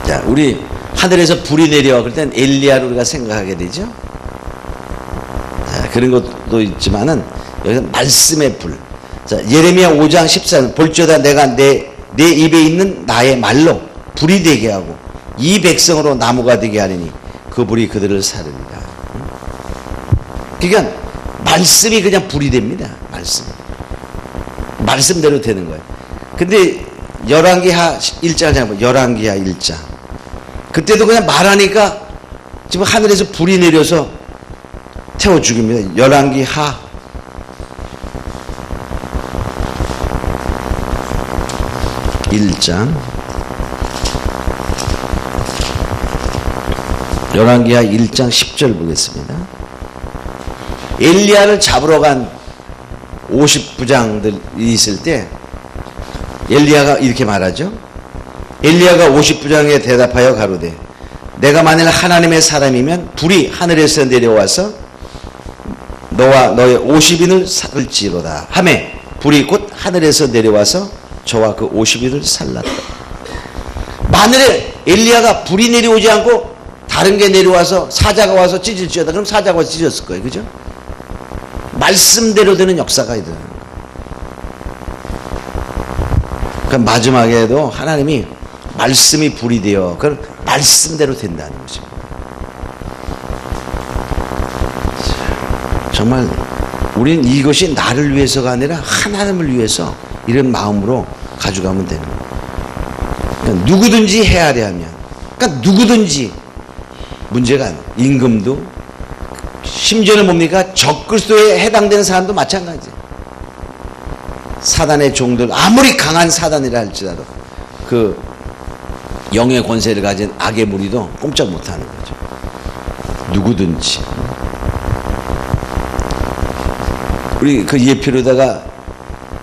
자, 우리 하늘에서 불이 내려와 그럴 땐 엘리야를 우리가 생각하게 되죠. 자, 그런 것도 있지만은 여기서 말씀의 불. 자, 예레미야 5장 14절 볼지어다 내가 내 입에 있는 나의 말로 불이 되게 하고 이 백성으로 나무가 되게 하리니 그 불이 그들을 사르리라. 그러니까 말씀이 그냥 불이 됩니다. 말씀대로 되는 거예요. 근데 열왕기하 1장을 보면 열왕기하 1장 그때도 그냥 말하니까 지금 하늘에서 불이 내려서 태워 죽입니다. 열왕기하 1장 열왕기하 1장 10절 보겠습니다. 엘리야를 잡으러 간 50부장들이 있을 때 엘리야가 이렇게 말하죠. 엘리야가 50부장에 대답하여 가로되 내가 만일 하나님의 사람이면 불이 하늘에서 내려와서 너와 너의 50인을 살을지로다 하매 불이 곧 하늘에서 내려와서 저와 그 50인을 살랐다. 만일에 엘리야가 불이 내려오지 않고 다른 게 내려와서 사자가 와서 찢을지어다. 그럼 사자가 와서 찢었을 거예요. 그죠? 말씀대로 되는 역사가 있더라는 거예요. 그러니까 마지막에도 하나님이 말씀이 불이 되어 그걸 말씀대로 된다는 거죠. 정말 우리는 이것이 나를 위해서가 아니라 하나님을 위해서 이런 마음으로 가져가면 되는 거예요. 그러니까 누구든지 헤아려 하면, 그러니까 누구든지 문제가 아니에요. 임금도, 심지어는 뭡니까? 적그리스도에 해당되는 사람도 마찬가지예요. 사단의 종들, 아무리 강한 사단이라 할지라도 그 영의 권세를 가진 악의 무리도 꼼짝 못하는 거죠. 누구든지. 우리 그 예표로다가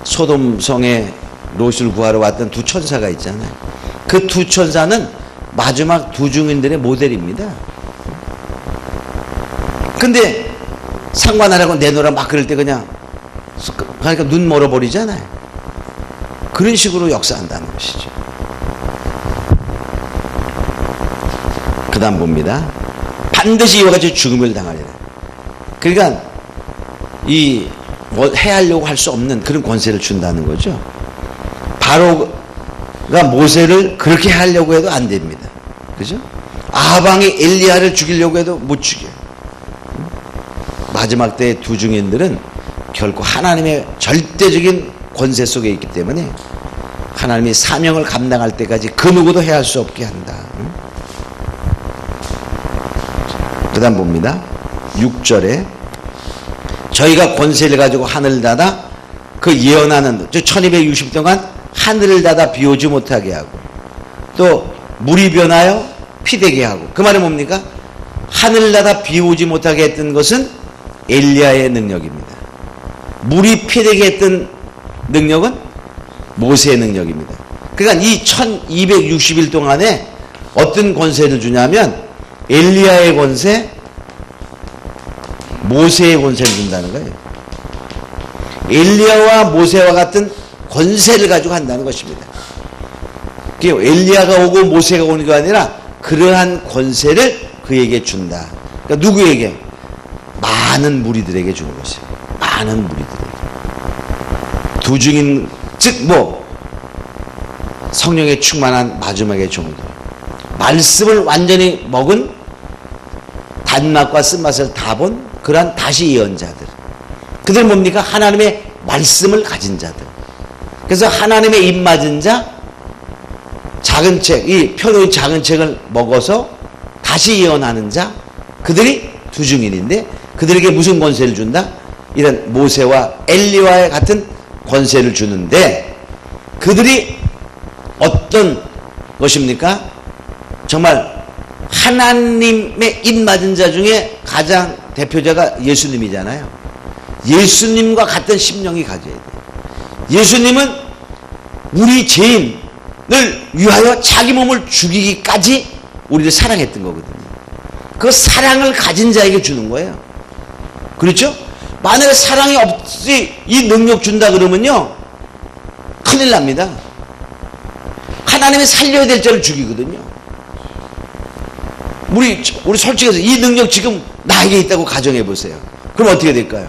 소돔성에 롯을 구하러 왔던 두 천사가 있잖아요. 그 두 천사는 마지막 두 증인들의 모델입니다. 근데 상관하라고 내놓으라 막 그럴 때 그냥 그러니까 눈 멀어버리잖아요. 그런 식으로 역사한다는 것이죠. 그 다음 봅니다. 반드시 이와 같이 죽음을 당하리라. 그러니까 이 뭐 해하려고 할 수 없는 그런 권세를 준다는 거죠. 바로가 모세를 그렇게 하려고 해도 안 됩니다. 그죠? 아방이 엘리야를 죽이려고 해도 못 죽여요. 마지막 때의 두 증인들은 결코 하나님의 절대적인 권세 속에 있기 때문에 하나님이 사명을 감당할 때까지 그 누구도 해할 수 없게 한다. 그 다음 봅니다. 6절에 저희가 권세를 가지고 하늘을 닫아 그 예언하는 1260 동안 하늘을 닫아 비 오지 못하게 하고 또 물이 변하여 피되게 하고, 그 말은 뭡니까? 하늘을 닫아 비 오지 못하게 했던 것은 엘리야의 능력입니다. 물이 피되게 했던 능력은 모세의 능력입니다. 그러니까 이 1260일 동안에 어떤 권세를 주냐면 엘리야의 권세, 모세의 권세를 준다는 거예요. 엘리야와 모세와 같은 권세를 가지고 한다는 것입니다. 엘리야가 오고 모세가 오는 게 아니라 그러한 권세를 그에게 준다. 그러니까 누구에게? 많은 무리들에게 주는 것이에요. 많은 무리들에게. 두 증인, 즉 성령에 충만한 마지막의 종들, 말씀을 완전히 먹은 단맛과 쓴맛을 다 본 그러한 다시 예언자들, 그들 뭡니까? 하나님의 말씀을 가진 자들. 그래서 하나님의 입 맞은 자, 작은 책, 이 표의 작은 책을 먹어서 다시 예언하는 자, 그들이 두 증인인데 그들에게 무슨 권세를 준다? 이런 모세와 엘리야와 같은 권세를 주는데, 그들이 어떤 것입니까? 정말 하나님의 입 맞은 자 중에 가장 대표자가 예수님이잖아요. 예수님과 같은 심령이 가져야 돼요. 예수님은 우리 죄인을 위하여 자기 몸을 죽이기까지 우리를 사랑했던 거거든요. 그 사랑을 가진 자에게 주는 거예요. 그렇죠? 만약에 사랑이 없이 이 능력 준다 그러면요, 큰일 납니다. 하나님이 살려야 될 자를 죽이거든요. 우리 솔직해서 이 능력 지금 나에게 있다고 가정해 보세요. 그럼 어떻게 될까요?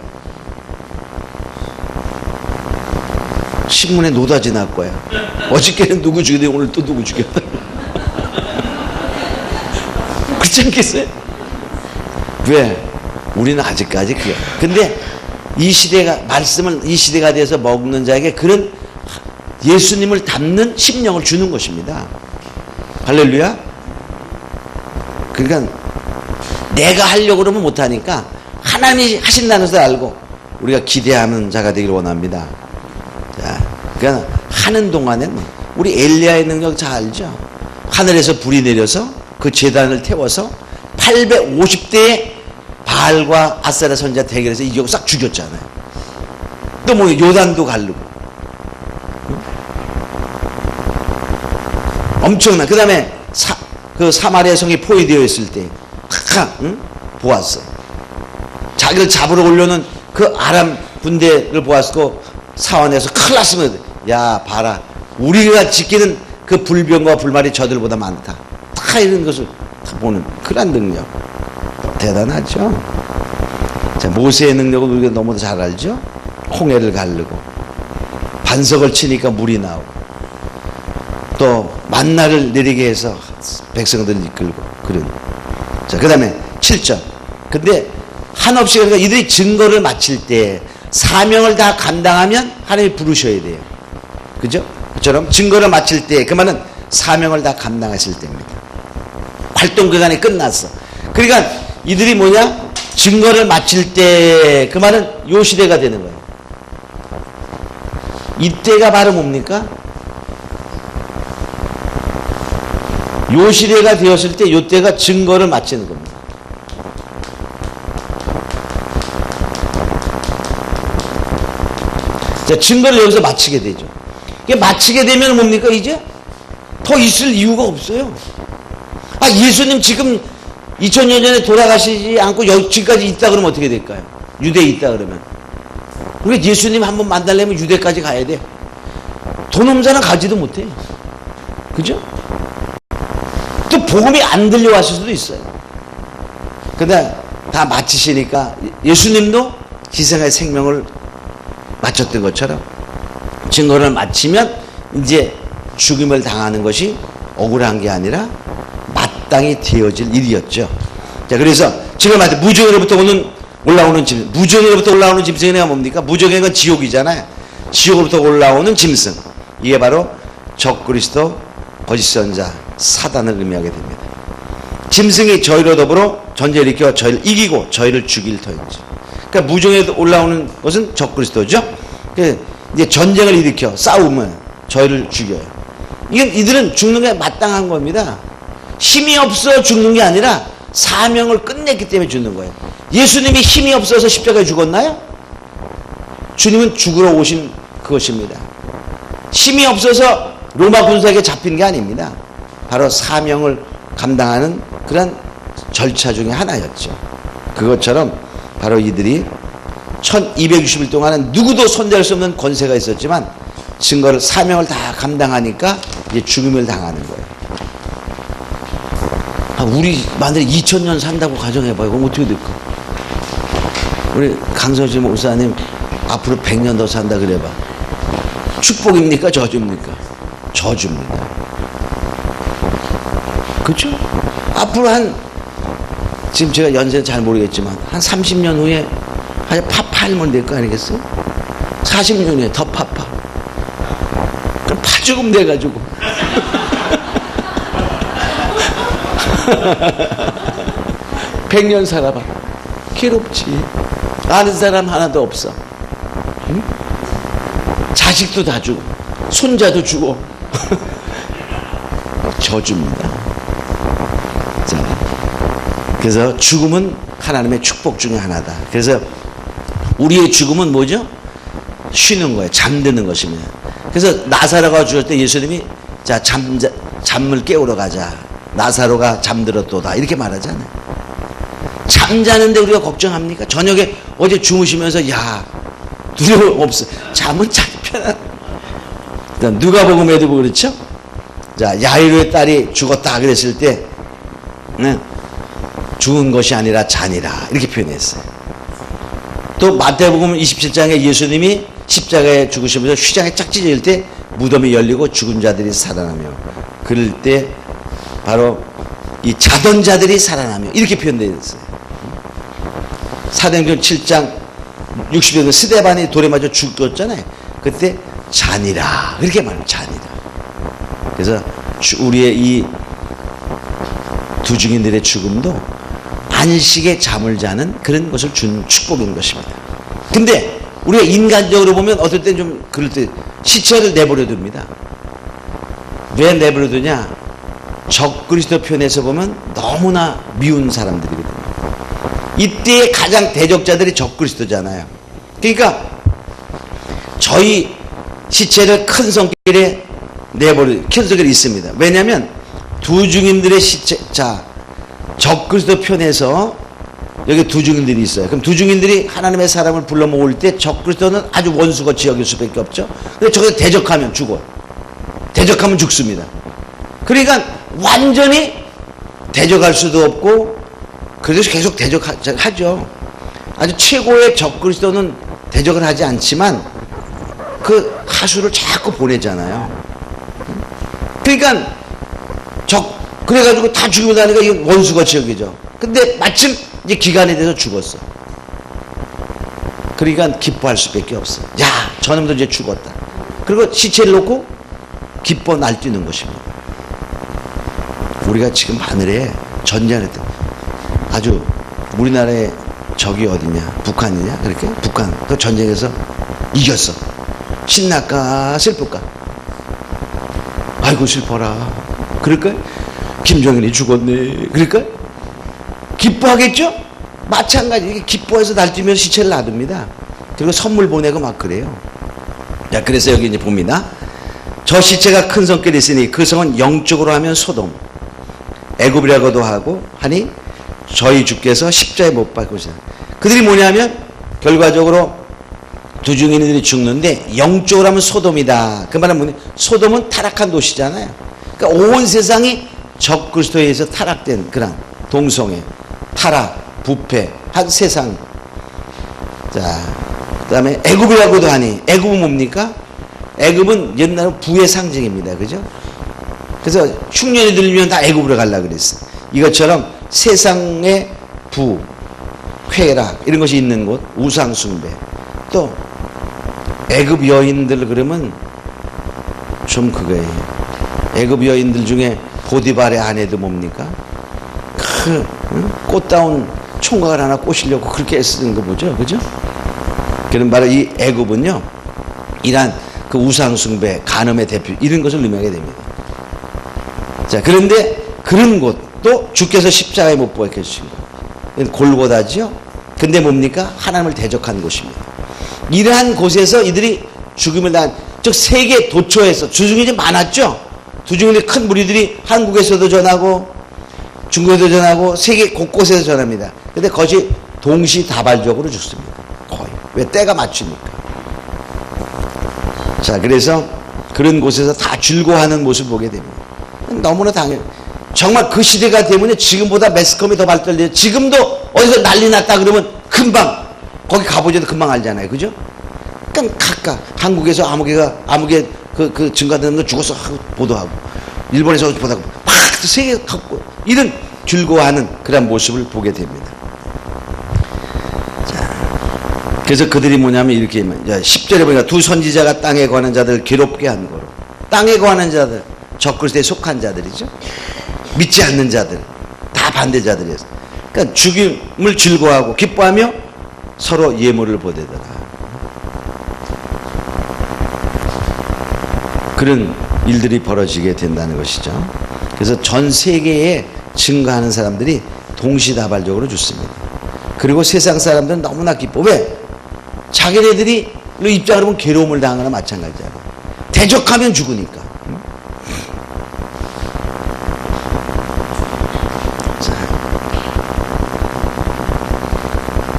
신문에 노다지 날 거야. 어저께는 누구 죽였는데 오늘 또 누구 죽였다. 그렇지 않겠어요? 왜? 우리는 아직까지 그래. 근데 이 시대가, 말씀을 이 시대가 돼서 먹는 자에게 그런 예수님을 담는 심령을 주는 것입니다. 할렐루야. 그러니까 내가 하려고 그러면 못하니까 하나님이 하신다는 것을 알고 우리가 기대하는 자가 되기를 원합니다. 자, 그러니까 하는 동안에는 우리 엘리야의 능력 잘 알죠? 하늘에서 불이 내려서 그 제단을 태워서 850대의 바알과 아세라 선지자 대결에서 이기고 싹 죽였잖아요. 또 요단도 가르고. 엄청난. 그 다음에 그 사마리아 성이 포위되어 있을 때 보았어. 자기를 잡으러 오려는 그 아람 군대를 보았고 사원에서 큰일 났으면, 야 봐라, 우리가 지키는 그 불병과 불말이 저들보다 많다. 다 이런 것을 다 보는 그런 능력 대단하죠. 자, 모세의 능력은 우리가 너무도 잘 알죠. 홍해를 가르고 반석을 치니까 물이 나오고 또 만나를 내리게 해서 백성들을 이끌고 그런. 자, 그 다음에 7절. 근데 한없이, 그러니까 이들이 증거를 마칠 때 사명을 다 감당하면 하나님이 부르셔야 돼요. 그죠? 그처럼 증거를 마칠 때, 그 말은 사명을 다 감당하실 때입니다. 활동 기간이 끝났어. 그러니까 이들이 뭐냐? 증거를 마칠 때, 그 말은 요 시대가 되는 거예요. 이때가 바로 뭡니까? 요 시대가 되었을 때, 요 때가 증거를 마치는 겁니다. 자, 증거를 여기서 마치게 되죠. 이게 마치게 되면 뭡니까? 이제 더 있을 이유가 없어요. 아, 예수님 지금 2000년 전에 돌아가시지 않고 지금까지 있다 그러면 어떻게 될까요? 유대에 있다 그러면. 우리 예수님 한번 만나려면 유대까지 가야 돼. 돈 없는 자는 가지도 못해. 그죠? 또 복음이 안 들려왔을 수도 있어요. 근데 다 마치시니까 예수님도 희생의 생명을 마쳤던 것처럼 증거를 마치면 이제 죽임을 당하는 것이 억울한 게 아니라 마땅히 되어질 일이었죠. 자, 그래서 지금 말해 무정으로부터 올라오는 짐승, 무정으로부터 올라오는 짐승이 뭡니까? 무정의 건 지옥이잖아요. 지옥으로부터 올라오는 짐승, 이게 바로 적그리스도, 거짓 선자, 사단을 의미하게 됩니다. 짐승이 저희로 더불어 전쟁을 일으켜 저희를 이기고 저희를 죽일 터인지. 그러니까 무정에 올라오는 것은 적그리스도죠. 이제 전쟁을 일으켜 싸우면 저희를 죽여요. 이들은 죽는 게 마땅한 겁니다. 힘이 없어 죽는 게 아니라 사명을 끝냈기 때문에 죽는 거예요. 예수님이 힘이 없어서 십자가에 죽었나요? 주님은 죽으러 오신 그것입니다. 힘이 없어서 로마 군사에게 잡힌 게 아닙니다. 바로 사명을 감당하는 그런 절차 중에 하나였죠. 그것처럼 바로 이들이 1260일 동안은 누구도 손댈 수 없는 권세가 있었지만 증거를 사명을 다 감당하니까 이제 죽음을 당하는 거예요. 우리 만약에 2000년 산다고 가정해봐요. 그럼 어떻게 될까? 우리 강서지 목사님 앞으로 100년 더 산다 그래봐. 축복입니까? 저주입니까? 저주입니다. 그렇죠? 앞으로 지금 제가 연세는 잘 모르겠지만 한 30년 후에 한 파파하면 될 거 아니겠어요? 40년 후에 더 파파. 그럼 파죽음 돼가지고. 100년 살아봐. 괴롭지. 아는 사람 하나도 없어. 응? 자식도 다 주고 손자도 주고. 저주입니다. 자, 그래서 죽음은 하나님의 축복 중에 하나다. 그래서 우리의 죽음은 뭐죠? 쉬는 거예요. 잠드는 것입니다. 그래서 나사로가 죽을 때 예수님이 자 잠을 깨우러 가자. 나사로가 잠들었도다 이렇게 말하잖아요. 잠자는데 우리가 걱정합니까? 저녁에 어제 주무시면서 야 두려움 없어. 잠은 잘 편한. 누가복음에도 그렇죠? 자, 야이로의 딸이 죽었다 그랬을 때 죽은 것이 아니라 잔이라 이렇게 표현했어요. 또 마태복음 27장에 예수님이 십자가에 죽으시면서 휘장에 짝찢어질 때 무덤이 열리고 죽은 자들이 살아나며 그럴 때 바로 이 자던 자들이 살아나며 이렇게 표현되어 있어요. 사도행전 7장 60년 스데반이 돌에 맞아 죽었잖아요. 그때 잔이라 그렇게 말해요. 잔이라. 그래서 우리의 이 두 증인들의 죽음도 안식의 잠을 자는 그런 것을 준 축복인 것입니다. 근데 우리가 인간적으로 보면 어떨 땐 좀 그럴 때 시체를 내버려 둡니다. 왜 내버려 두냐? 적그리스도 편에서 보면 너무나 미운 사람들이거든요. 이때의 가장 대적자들이 적그리스도잖아요. 그러니까 저희 시체를 큰 성길에 큰 성길에 있습니다. 왜냐하면 두 증인들의 시체, 자, 적그리스도 편에서 여기 두 증인들이 있어요. 그럼 두 증인들이 하나님의 사람을 불러 모을 때 적그리스도는 아주 원수같이 여길 수밖에 없죠. 근데 저기서 대적하면 죽어요. 대적하면 죽습니다. 그러니까 완전히 대적할 수도 없고 그래서 계속 대적하죠. 아주 최고의 적그리스도는 대적을 하지 않지만 그 하수를 자꾸 보내잖아요. 그러니까 그래가지고 다 죽이고 나니까 이게 원수같이 여기죠. 근데 마침 이제 기간이 돼서 죽었어. 그러니까 기뻐할 수밖에 없어. 야, 저놈도 이제 죽었다. 그리고 시체를 놓고 기뻐 날뛰는 것입니다. 우리가 지금 하늘에 전쟁을 했다. 아주 우리나라의 적이 어디냐? 북한이냐? 그렇게? 북한. 그 전쟁에서 이겼어. 신날까? 슬플까? 아이고, 슬퍼라. 그럴까요? 김정일이 죽었네. 그럴까요? 기뻐하겠죠? 마찬가지. 기뻐해서 날뛰면서 시체를 놔둡니다. 그리고 선물 보내고 막 그래요. 자, 그래서 여기 이제 봅니다. 저 시체가 큰 성길에 있으니 그 성은 영적으로 하면 소돔, 애굽이라고도 하고 하니 저희 주께서 십자에 못 박으시다. 그들이 뭐냐면 결과적으로 두 증인들이 죽는데 영적으로 하면 소돔이다. 그 말은 뭐냐? 소돔은 타락한 도시잖아요. 그러니까 온 세상이 적그리스도에 의해서 타락된 그런 동성애, 타락, 부패, 한 세상. 자, 그 다음에 애굽이라고도 하니 애굽은 뭡니까? 애굽은 옛날에 부의 상징입니다. 그죠? 그래서 흉년이 들면 다 애굽으로 가려고 그랬어요. 이것처럼 세상의 부, 쾌락 이런 것이 있는 곳, 우상 숭배. 또 애굽 여인들 그러면 좀 그거예요. 애굽 여인들 중에 보디발의 아내도 뭡니까? 꽃다운 총각을 하나 꼬시려고 그렇게 애쓰는 거 보죠, 그죠? 그런 바로 이 애굽은요, 이러한 그 우상 숭배, 간음의 대표 이런 것을 의미하게 됩니다. 자, 그런데 그런 곳 또 주께서 십자가에 못 박혀 주신 곳, 골고다지요. 근데 뭡니까? 하나님을 대적한 곳입니다. 이러한 곳에서 이들이 죽음을 당한, 즉 세계 도처에서 주중이 많았죠. 주중에 큰 무리들이 한국에서도 전하고 중국에도 전하고 세계 곳곳에서 전합니다. 근데 거의 동시다발적으로 죽습니다. 거의. 왜? 때가 맞추니까. 자, 그래서 그런 곳에서 다 즐거워하는 모습을 보게 됩니다. 너무나 당연. 정말 그 시대가 되면 지금보다 매스컴이 더 발달돼요. 지금도 어디서 난리 났다 그러면 금방 거기 가보지도 금방 알잖아요. 그죠? 그러니까 각각 한국에서 아무개 그 증가되는 거 죽어서 하고 보도하고, 일본에서 보도하고, 막 세계 갖고 이런 즐거워하는 그런 모습을 보게 됩니다. 자, 그래서 그들이 뭐냐면 이렇게 10절에 보니까 두 선지자가 땅에 거하는 자들 괴롭게 한 거로. 땅에 거하는 자들, 적그리스도에 속한 자들이죠. 믿지 않는 자들, 다 반대자들이었어요. 그러니까 죽임을 즐거워하고 기뻐하며 서로 예물을 보내더라. 그런 일들이 벌어지게 된다는 것이죠. 그래서 전 세계에 증거하는 사람들이 동시다발적으로 죽습니다. 그리고 세상 사람들은 너무나 기뻐. 왜? 자기네들이 입장을 하면 괴로움을 당하거나 마찬가지야. 대적하면 죽으니까.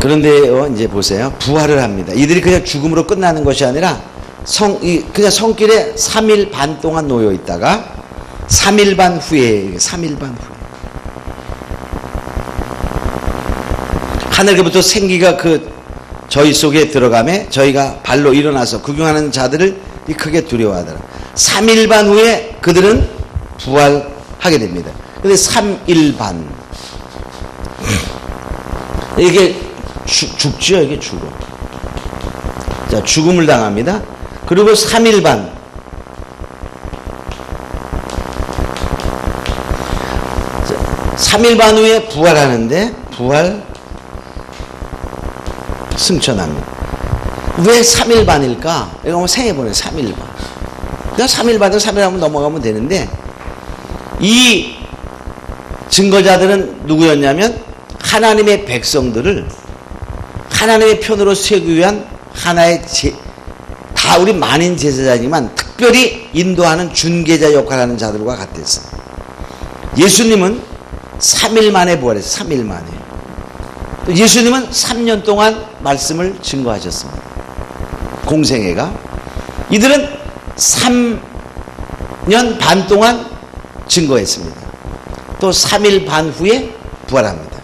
그런데요, 이제 보세요. 부활을 합니다. 이들이 그냥 죽음으로 끝나는 것이 아니라 그냥 성길에 3일 반 동안 놓여 있다가 3일 반 후에 하늘로부터 생기가 저희 속에 들어가매 저희가 발로 일어나서 구경하는 자들을 크게 두려워하더라. 3일 반 후에 그들은 부활하게 됩니다. 근데 3일 반 이게 죽죠. 이게 죽어. 자, 죽음을 당합니다. 그리고 3일 반. 자, 3일 반 후에 부활하는데, 부활 승천합니다. 왜 3일 반일까? 이거 한번 생각해보네요. 3일 반. 그냥 3일 반을 3일 한번 넘어가면 되는데, 이 증거자들은 누구였냐면, 하나님의 백성들을 하나님의 편으로 세우기 위한 하나의 다 우리 만인 제사장이지만 특별히 인도하는 중개자 역할을 하는 자들과 같았어요. 예수님은 3일 만에 부활했어요. 3일 만에. 또 예수님은 3년 동안 말씀을 증거하셨습니다. 공생애가. 이들은 3년 반 동안 증거했습니다. 또 3일 반 후에 부활합니다.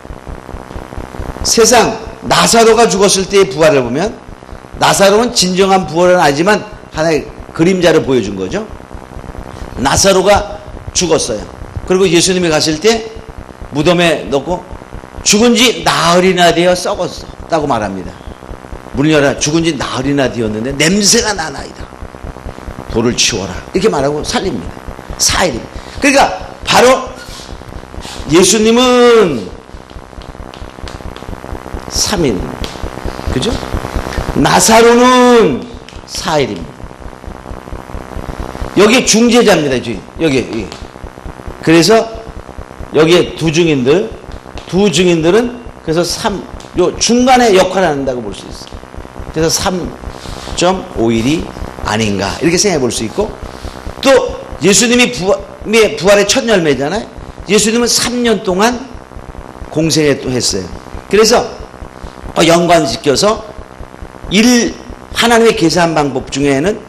세상 나사로가 죽었을 때의 부활을 보면 나사로는 진정한 부활은 아니지만 하나의 그림자를 보여준 거죠. 나사로가 죽었어요. 그리고 예수님이 갔을 때 무덤에 넣고 죽은 지 나흘이나 되어 썩었다고 말합니다. 문을 열어 죽은 지 나흘이나 되었는데 냄새가 나나이다. 돌을 치워라. 이렇게 말하고 살립니다. 4일입니다. 그러니까 바로 예수님은 3일. 그죠? 나사로는 4일입니다. 여기 중재자입니다. 여기. 그래서 여기에 두 증인들은 그래서 요 중간에 역할을 한다고 볼 수 있어요. 그래서 3.5일이 아닌가 이렇게 생각해 볼 수 있고, 또 예수님이 부활의 첫 열매잖아요. 예수님은 3년 동안 공생에 또 했어요. 그래서 연관시켜서 하나님의 계산 방법 중에는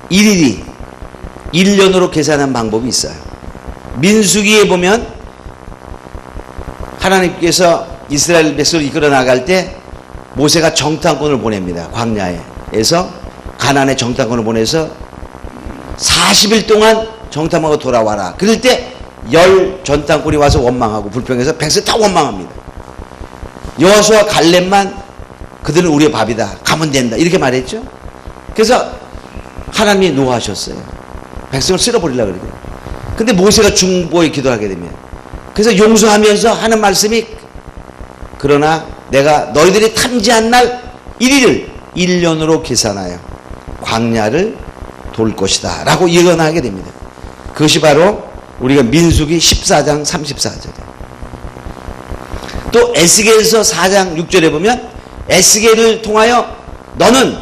1년으로 계산한 방법이 있어요. 민수기에 보면 하나님께서 이스라엘 백성을 이끌어 나갈 때 모세가 정탐꾼을 보냅니다. 광야에서 가나안에 정탐꾼을 보내서 40일 동안 정탐하고 돌아와라. 그럴 때 10 전당꾼이 와서 원망하고 불평해서 백성 다 원망합니다. 여호수아 갈렙만 그들은 우리의 밥이다. 가면 된다. 이렇게 말했죠. 그래서 하나님이 노하셨어요. 백성을 쓸어버리려고 그러거든요. 근데 모세가 중보에 기도하게 됩니다. 그래서 용서하면서 하는 말씀이 그러나 내가 너희들이 탐지한 날 1일을 1년으로 계산하여 광야를 돌 것이다 라고 예언하게 됩니다. 그것이 바로 우리가 민수기 14장 34절이에요. 또 에스겔서 4장 6절에 보면 에스겔을 통하여 너는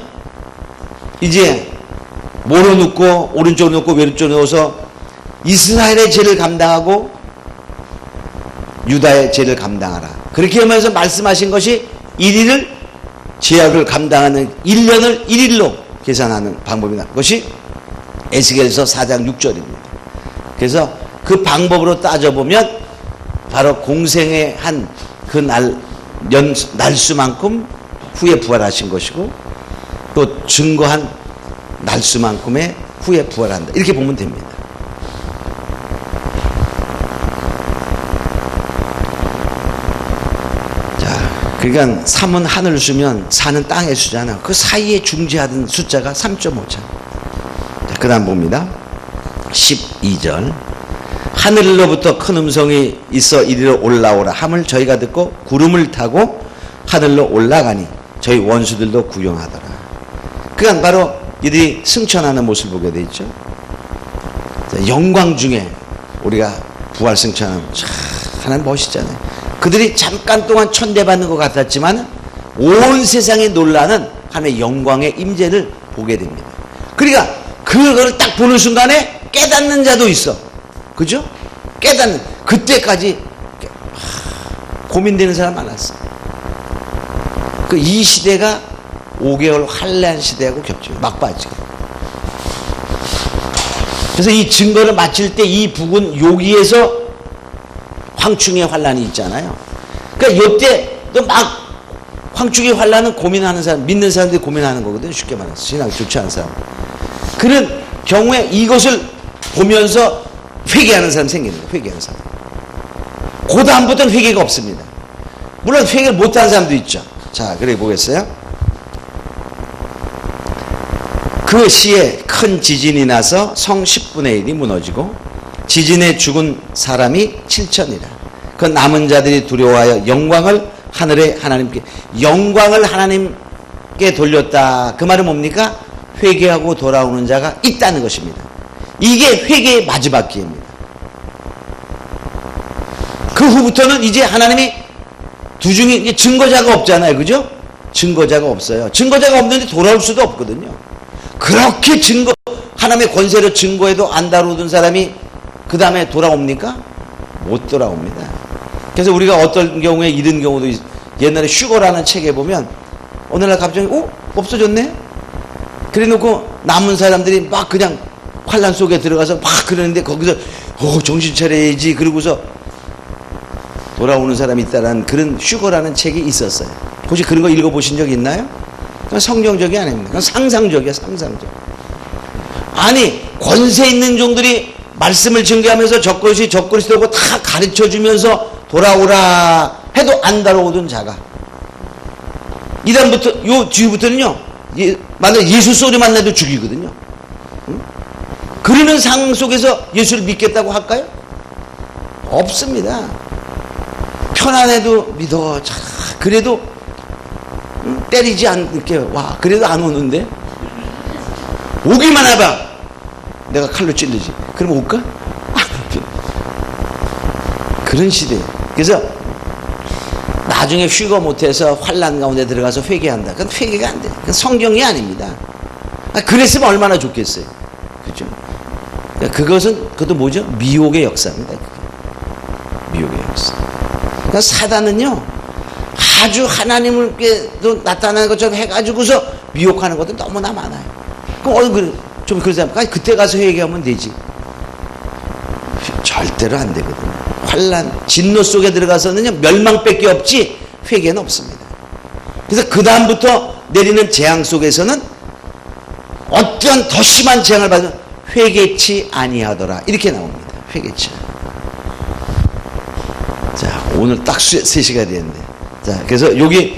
이제 모로 눕고 오른쪽으로 눕고 왼쪽으로 누워서 이스라엘의 죄를 감당하고 유다의 죄를 감당하라. 그렇게 하면서 말씀하신 것이 1일을 죄악을 감당하는 1년을 1일로 계산하는 방법이다. 그것이 에스겔서 4장 6절입니다. 그래서 그 방법으로 따져보면 바로 공생의 한 그 날수만큼 후에 부활하신 것이고 또 증거한 날수만큼의 후에 부활한다. 이렇게 보면 됩니다. 자, 그러니까 3은 하늘 수면 4는 땅의 수잖아. 그 사이에 중재하던 숫자가 3.5차. 자, 그 다음 봅니다. 12절. 하늘로부터 큰 음성이 있어 이리로 올라오라 함을 저희가 듣고 구름을 타고 하늘로 올라가니 저희 원수들도 구경하더라. 그건 바로 이들이 승천하는 모습을 보게 돼 있죠. 영광 중에 우리가 부활 승천하는 하나님 멋있잖아요. 그들이 잠깐 동안 천대받는 것 같았지만 온 세상이 놀라는 하나님의 영광의 임재를 보게 됩니다. 그러니까 그거를 딱 보는 순간에 깨닫는 자도 있어. 그죠? 깨닫는 그때까지 고민되는 사람 많았어. 그 이 시대가 5개월 환란 시대하고 겹쳐요. 막바지가. 그래서 이 증거를 마칠 때 이 북은 여기에서 황충의 환란이 있잖아요. 그러니까 이때 또 막 황충의 환란은 고민하는 사람, 믿는 사람들이 고민하는 거거든요. 쉽게 말해서 신앙이 좋지 않은 사람. 그런 경우에 이것을 보면서 회개하는 사람 생기는 거예요. 회개하는 사람. 그 다음부터는 회개가 없습니다. 물론 회개를 못하는 사람도 있죠. 자, 그래 보겠어요. 그 시에 큰 지진이 나서 성 10분의 1이 무너지고 지진에 죽은 사람이 7천이라. 그 남은 자들이 두려워하여 영광을 하늘의 하나님께 돌렸다. 그 말은 뭡니까? 회개하고 돌아오는 자가 있다는 것입니다. 이게 회개의 마지막 기회입니다. 그 후부터는 이제 하나님이 두중이 이제 증거자가 없잖아요. 그죠? 증거자가 없어요. 증거자가 없는데 돌아올 수도 없거든요. 그렇게 하나님의 권세로 증거해도 안 다루던 사람이 그 다음에 돌아옵니까? 못 돌아옵니다. 그래서 우리가 어떤 경우에 이런 경우도 옛날에 슈거라는 책에 보면 어느 날 갑자기 없어졌네? 그래 놓고 남은 사람들이 막 그냥 환란 속에 들어가서 막 그러는데 거기서 정신 차려야지 그러고서 돌아오는 사람이 있다라는 그런 슈거라는 책이 있었어요. 혹시 그런 거 읽어보신 적 있나요? 성경적이 아닙니다. 그건 상상적이야. 상상적. 아니 권세 있는 종들이 말씀을 증거하면서 적그릇이 적그릇이라고 다 가르쳐주면서 돌아오라 해도 안 돌아오던 자가 이 다음부터 요 뒤부터는요 만약 예수 소리만 나도 죽이거든요. 그러는 상황 속에서 예수를 믿겠다고 할까요? 없습니다. 편안해도 믿어. 그래도 때리지 않게 와. 그래도 안 오는데 오기만 해봐. 내가 칼로 찔르지. 그럼 올까? 그런 시대. 그래서 나중에 휴거 못해서 환란 가운데 들어가서 회개한다. 그건 회개가 안 돼. 그건 성경이 아닙니다. 그랬으면 얼마나 좋겠어요. 그죠? 그것도 뭐죠? 미혹의 역사입니다. 미혹의 역사. 그러니까 사단은요, 아주 하나님께도 나타나는 것처럼 해가지고서 미혹하는 것도 너무나 많아요. 그럼 좀 그러지 않을까? 그때 가서 회개하면 되지. 절대로 안 되거든요. 환란, 진노 속에 들어가서는요, 멸망밖에 없지 회개는 없습니다. 그래서 그 다음부터 내리는 재앙 속에서는 어떤 더 심한 재앙을 받으면 회개치 아니하더라. 이렇게 나옵니다. 회개치. 자, 오늘 딱 3시가 됐네. 자, 그래서 여기,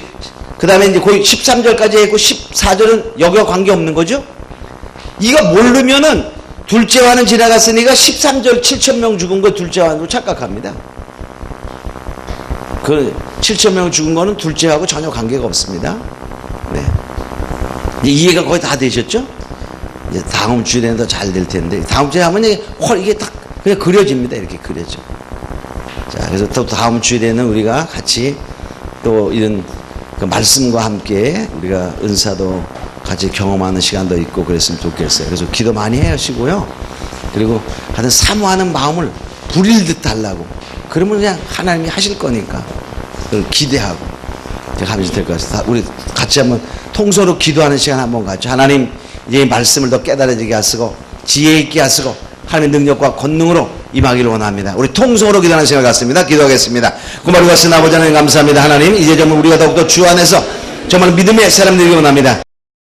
그 다음에 이제 거의 13절까지 했고, 14절은 여기와 관계없는 거죠? 이거 모르면은, 둘째와는 지나갔으니까 13절 7,000명 죽은 거 둘째와로 착각합니다. 그 7,000명 죽은 거는 둘째하고 전혀 관계가 없습니다. 네. 이제 이해가 거의 다 되셨죠? 이제 다음 주에는 더 잘 될 텐데, 다음 주에 하면 이게 딱 그냥 그려집니다. 이렇게 그려져. 자, 그래서 또 다음 주에는 우리가 같이 또 이런 그 말씀과 함께 우리가 은사도 같이 경험하는 시간도 있고 그랬으면 좋겠어요. 그래서 기도 많이 하시고요. 그리고 하여튼 사모하는 마음을 부릴 듯 하려고. 그러면 그냥 하나님이 하실 거니까. 그걸 기대하고. 제가 하면 될 것 같아요. 우리 같이 한번 통서로 기도하는 시간 한번 갖죠. 하나님, 이제 이 말씀을 더 깨달아지게 하시고, 지혜 있게 하시고, 하나님의 능력과 권능으로 임하기를 원합니다. 우리 통성으로 기도하는 시간 같습니다. 기도하겠습니다. 고마워 하신 아버지 하나님 감사합니다. 하나님, 이제 정말 우리가 더욱더 주 안에서 정말 믿음의 사람들이 원합니다.